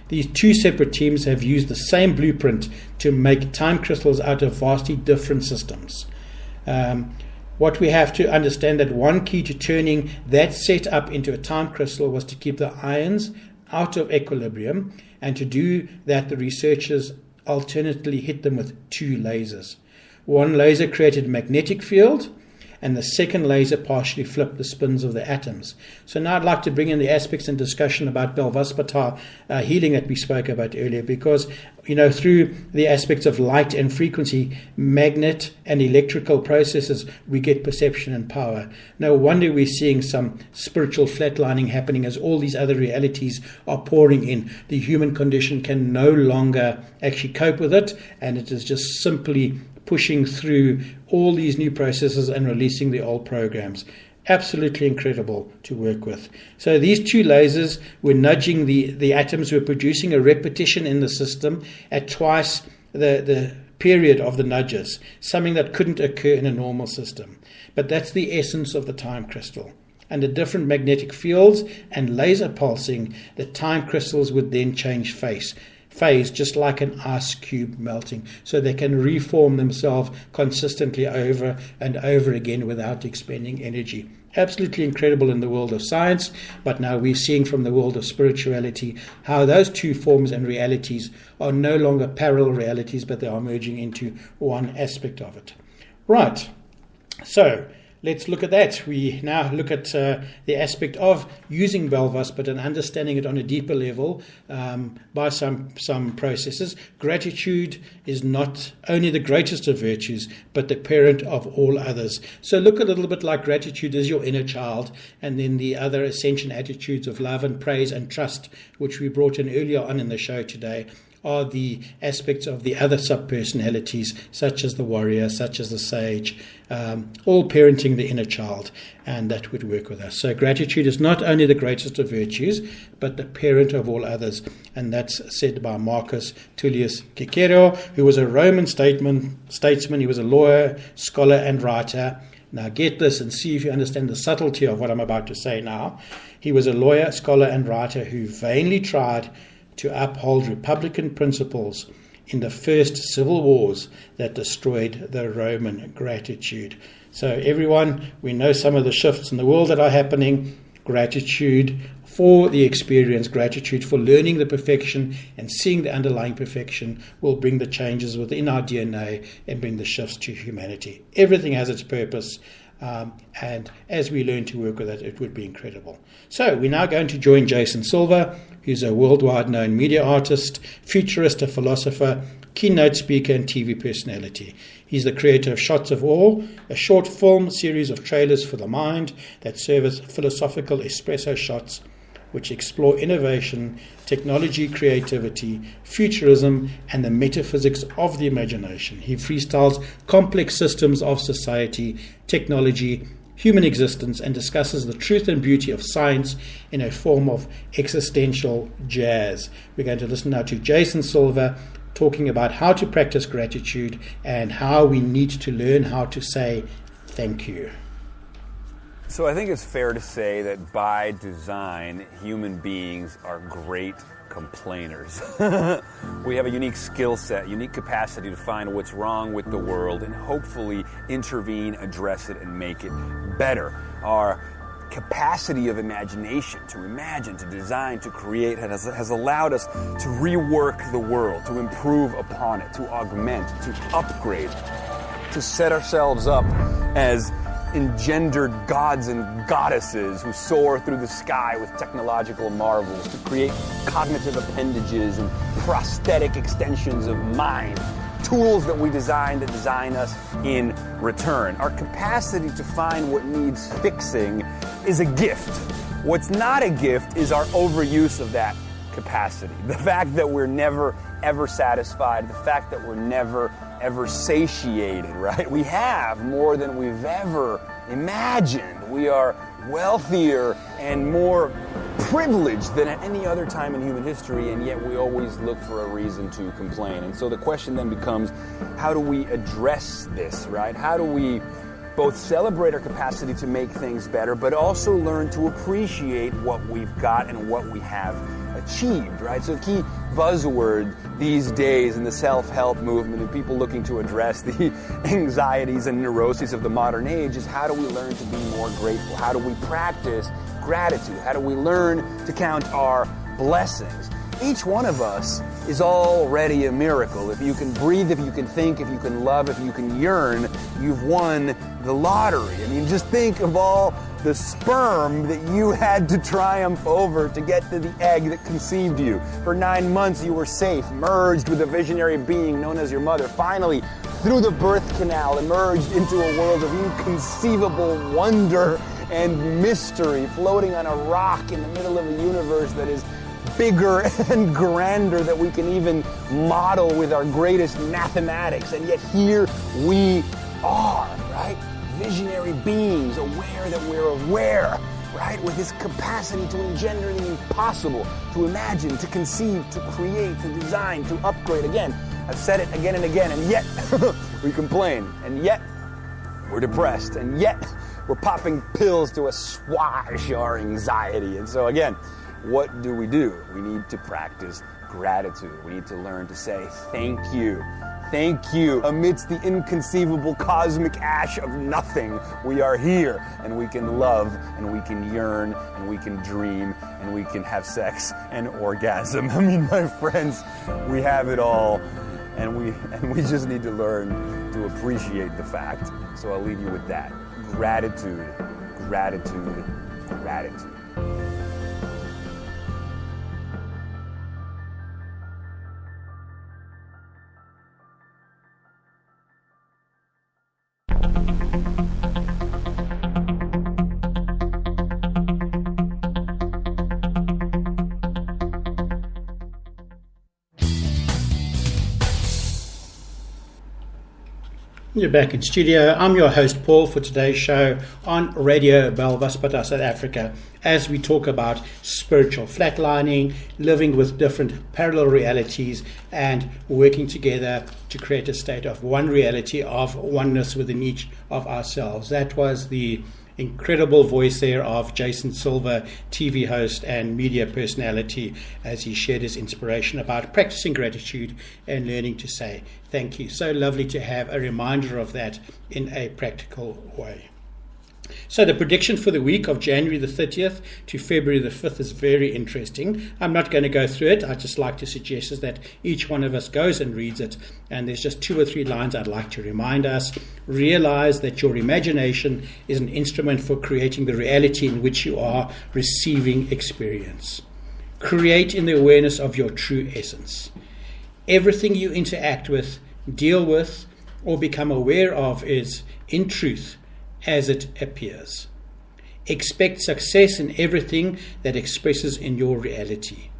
Speaker 2: these two separate teams have used the same blueprint to make time crystals out of vastly different systems. What we have to understand that one key to turning that setup into a time crystal was to keep the ions out of equilibrium, and to do that the researchers alternately hit them with two lasers. One laser created a magnetic field, and the second laser partially flipped the spins of the atoms. So now I'd like to bring in the aspects and discussion about Belvaspata healing that we spoke about earlier, because through the aspects of light and frequency, magnet and electrical processes, we get perception and power. No wonder we're seeing some spiritual flatlining happening as all these other realities are pouring in. The human condition can no longer actually cope with it, and it is just simply pushing through all these new processes and releasing the old programs. Absolutely incredible to work with. So these two lasers were nudging the atoms, were producing a repetition in the system at twice the period of the nudges, something that couldn't occur in a normal system. But that's the essence of the time crystal. Under different magnetic fields and laser pulsing, the time crystals would then change phase, just like an ice cube melting, so they can reform themselves consistently over and over again without expending energy. Absolutely incredible in the world of science, but now we're seeing from the world of spirituality how those two forms and realities are no longer parallel realities, but they are merging into one aspect of it. Right, so let's look at that. We now look at the aspect of using Belvas, but and understanding it on a deeper level by some processes. Gratitude is not only the greatest of virtues, but the parent of all others. So look a little bit like gratitude is your inner child, and then the other ascension attitudes of love and praise and trust, which we brought in earlier on in the show today, are the aspects of the other sub-personalities, such as the warrior, such as the sage, all parenting the inner child, and that would work with us. So gratitude is not only the greatest of virtues, but the parent of all others, and that's said by Marcus Tullius Cicero, who was a Roman statesman. He was a lawyer, scholar, and writer. Now get this and see if you understand the subtlety of what I'm about to say now. He was a lawyer, scholar, and writer who vainly tried to uphold republican principles in the first civil wars that destroyed the Roman gratitude. So everyone, we know some of the shifts in the world that are happening. Gratitude for the experience, gratitude for learning the perfection and seeing the underlying perfection will bring the changes within our DNA and bring the shifts to humanity. Everything has its purpose. And as we learn to work with it, it would be incredible. So we're now going to join Jason Silva, who's a worldwide known media artist, futurist, a philosopher, keynote speaker, and TV personality. He's the creator of Shots of Awe, a short film series of trailers for the mind that serve as philosophical espresso shots which explore innovation, technology, creativity, futurism, and the metaphysics of the imagination. He freestyles complex systems of society, technology, human existence, and discusses the truth and beauty of science in a form of existential jazz. We're going to listen now to Jason Silva talking about how to practice gratitude and how we need to learn how to say thank you.
Speaker 5: So I think it's fair to say that by design, human beings are great complainers. We have a unique skill set, unique capacity to find what's wrong with the world and hopefully intervene, address it, and make it better. Our capacity of imagination, to imagine, to design, to create, has allowed us to rework the world, to improve upon it, to augment, to upgrade, to set ourselves up as engendered gods and goddesses who soar through the sky with technological marvels, to create cognitive appendages and prosthetic extensions of mind, tools that we design that design us in return. Our capacity to find what needs fixing is a gift. What's not a gift is our overuse of that capacity. The fact that we're never, ever satisfied, the fact that we're never, ever satiated, right? We have more than we've ever imagined. We are wealthier and more privileged than at any other time in human history, and yet we always look for a reason to complain. And so the question then becomes, how do we address this, right? How do we both celebrate our capacity to make things better, but also learn to appreciate what we've got and what we have achieved, right? So key buzzword these days in the self-help movement and people looking to address the anxieties and neuroses of the modern age is, how do we learn to be more grateful? How do we practice gratitude? How do we learn to count our blessings? Each one of us is already a miracle. If you can breathe, if you can think, if you can love, if you can yearn, you've won the lottery. I mean, just think of all the sperm that you had to triumph over to get to the egg that conceived you. For 9 months you were safe, merged with a visionary being known as your mother. Finally, through the birth canal, emerged into a world of inconceivable wonder and mystery, floating on a rock in the middle of a universe that is bigger and grander than we can even model with our greatest mathematics. And yet here we are, right? Visionary beings, aware that we're aware, right? With this capacity to engender the impossible, to imagine, to conceive, to create, to design, to upgrade. Again, I've said it again and again, and yet we complain, and yet we're depressed, and yet we're popping pills to assuage our anxiety. And so again, what do? We need to practice gratitude. We need to learn to say thank you. Thank you. Amidst the inconceivable cosmic ash of nothing, we are here, and we can love, and we can yearn, and we can dream, and we can have sex and orgasm. I mean, my friends, we have it all, and we just need to learn to appreciate the fact. So I'll leave you with that. Gratitude, gratitude, gratitude.
Speaker 2: You're back in studio. I'm your host, Paul, for today's show on Radio Belvaspata, South Africa, as we talk about spiritual flatlining, living with different parallel realities, and working together to create a state of one reality of oneness within each of ourselves. That was the incredible voice there of Jason Silver, TV host and media personality, as he shared his inspiration about practicing gratitude and learning to say thank you. So lovely to have a reminder of that in a practical way. So the prediction for the week of January the 30th to February the 5th is very interesting. I'm not going to go through it. I'd just like to suggest is that each one of us goes and reads it. And there's just 2 or 3 lines I'd like to remind us. Realize that your imagination is an instrument for creating the reality in which you are receiving experience. Create in the awareness of your true essence. Everything you interact with, deal with, or become aware of is, in truth, as it appears. Expect success in everything that expresses in your reality.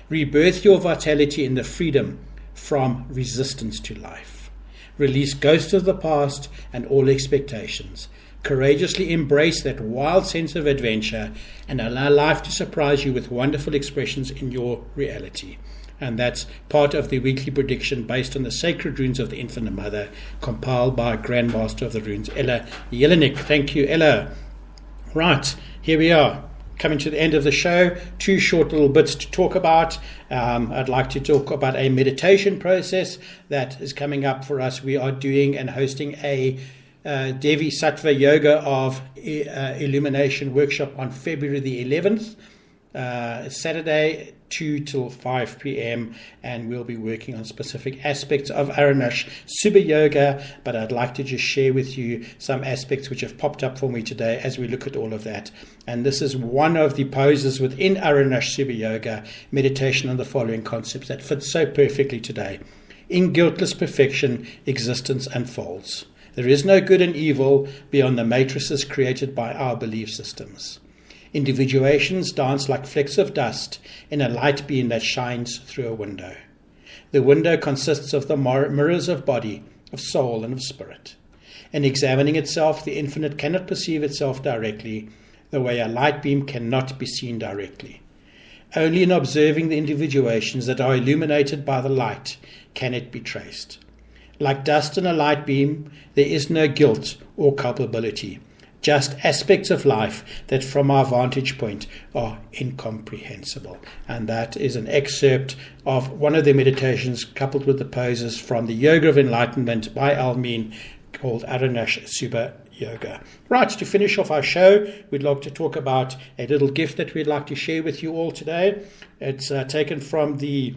Speaker 2: Rebirth your vitality in the freedom from resistance to life. Release ghosts of the past and all expectations. Courageously embrace that wild sense of adventure and allow life to surprise you with wonderful expressions in your reality. And that's part of the weekly prediction based on the sacred runes of the Infinite Mother, compiled by Grandmaster of the Runes, Ella Jelinek. Thank you, Ella. Right, here we are, coming to the end of the show. 2 short little bits to talk about. I'd like to talk about a meditation process that is coming up for us. We are doing and hosting a Devi Sattva Yoga of Illumination workshop on February the 11th, Saturday, 2 till 5 p.m. and we'll be working on specific aspects of Aranash Subha Yoga, but I'd like to just share with you some aspects which have popped up for me today as we look at all of that. And this is one of the poses within Aranash Subha Yoga, meditation on the following concepts that fit so perfectly today. In guiltless perfection, existence unfolds. There is no good and evil beyond the matrices created by our belief systems. Individuations dance like flecks of dust in a light beam that shines through a window. The window consists of the mirrors of body, of soul, and of spirit. In examining itself, the infinite cannot perceive itself directly, the way a light beam cannot be seen directly. Only in observing the individuations that are illuminated by the light can it be traced. Like dust in a light beam, there is no guilt or culpability, just aspects of life that from our vantage point are incomprehensible. And that is an excerpt of one of the meditations coupled with the poses from the Yoga of Enlightenment by Almin called Aranash Subha Yoga. Right, to finish off our show, we'd like to talk about a little gift that we'd like to share with you all today. It's taken from the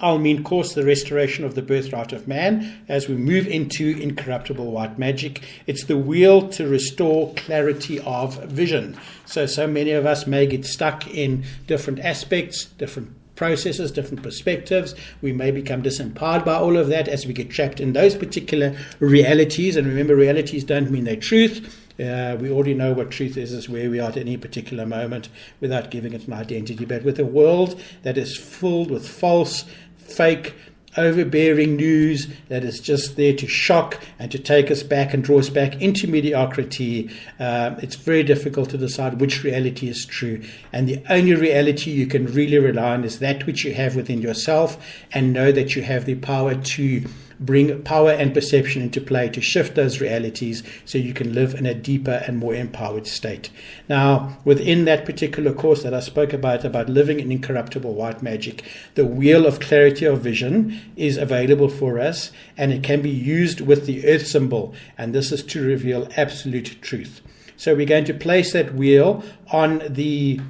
Speaker 2: Almin course, The Restoration of the Birthright of Man, as we move into Incorruptible White Magic. It's the wheel to restore clarity of vision. So many of us may get stuck in different aspects, different processes, different perspectives. We may become disempowered by all of that as we get trapped in those particular realities. And remember, realities don't mean they're truth. We already know what truth is where we are at any particular moment without giving it an identity. But with a world that is filled with false, fake, overbearing news that is just there to shock and to take us back and draw us back into mediocrity, it's very difficult to decide which reality is true. And the only reality you can really rely on is that which you have within yourself, and know that you have the power to bring power and perception into play to shift those realities so you can live in a deeper and more empowered state. Now, within that particular course that I spoke about living in incorruptible white magic, the wheel of clarity of vision is available for us, and it can be used with the earth symbol, and this is to reveal absolute truth. So we're going to place that wheel on the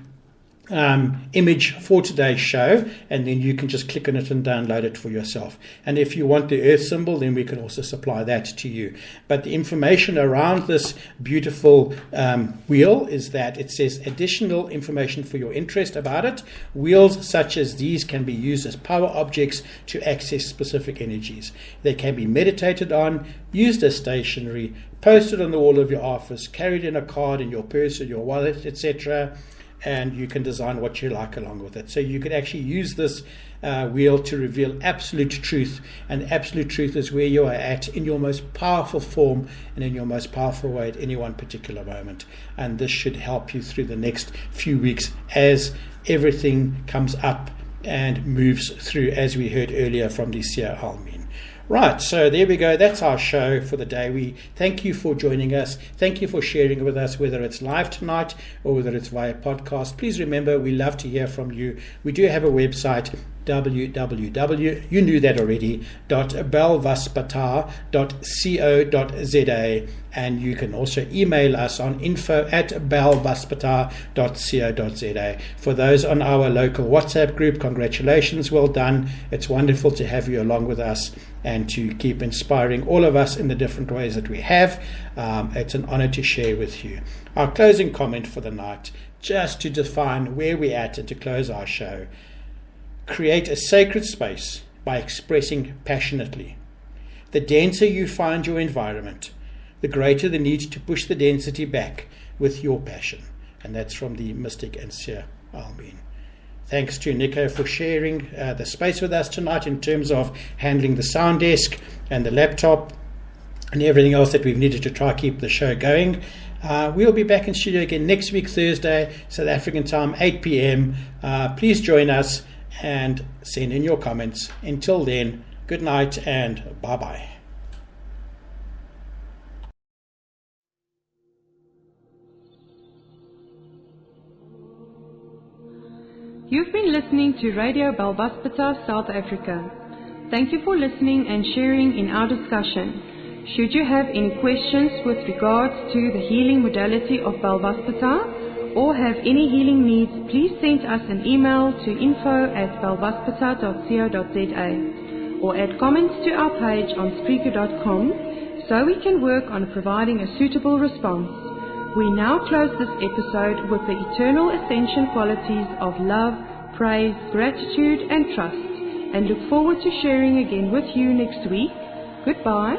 Speaker 2: image for today's show, and then you can just click on it and download it for yourself. And if you want the earth symbol, then we can also supply that to you. But the information around this beautiful wheel is that it says additional information for your interest about it. Wheels such as these can be used as power objects to access specific energies. They can be meditated on, used as stationery, posted on the wall of your office, carried in a card in your purse or your wallet, etc., and you can design what you like along with it. So you could actually use this wheel to reveal absolute truth, and absolute truth is where you are at in your most powerful form and in your most powerful way at any one particular moment. And this should help you through the next few weeks as everything comes up and moves through, as we heard earlier from the Seer Almin. Right, so there we go. That's our show for the day. We thank you for joining us. Thank you for sharing with us, whether it's live tonight or whether it's via podcast. Please remember, we love to hear from you. We do have a website, www, you knew that already, .belvaspata.co.za, and you can also email us on info@belvaspata.co.za. For those on our local WhatsApp group, congratulations, well done. It's wonderful to have you along with us and to keep inspiring all of us in the different ways that we have. It's an honor to share with you. Our closing comment for the night, just to define where we're at and to close our show. Create a sacred space by expressing passionately. The denser you find your environment, the greater the need to push the density back with your passion. And that's from the Mystic and Seer Almin. Thanks to Nico for sharing the space with us tonight in terms of handling the sound desk and the laptop and everything else that we've needed to try to keep the show going. We'll be back in studio again next week, Thursday, South African time, 8 p.m. Please join us and send in your comments. Until then, good night and bye-bye.
Speaker 1: You've been listening to Radio Belvaspata, South Africa. Thank you for listening and sharing in our discussion. Should you have any questions with regards to the healing modality of Belvaspata or have any healing needs, please send us an email to info@belvaspata.co.za or add comments to our page on Spreaker.com so we can work on providing a suitable response. We now close this episode with the eternal ascension qualities of love, praise, gratitude and trust, and look forward to sharing again with you next week. Goodbye.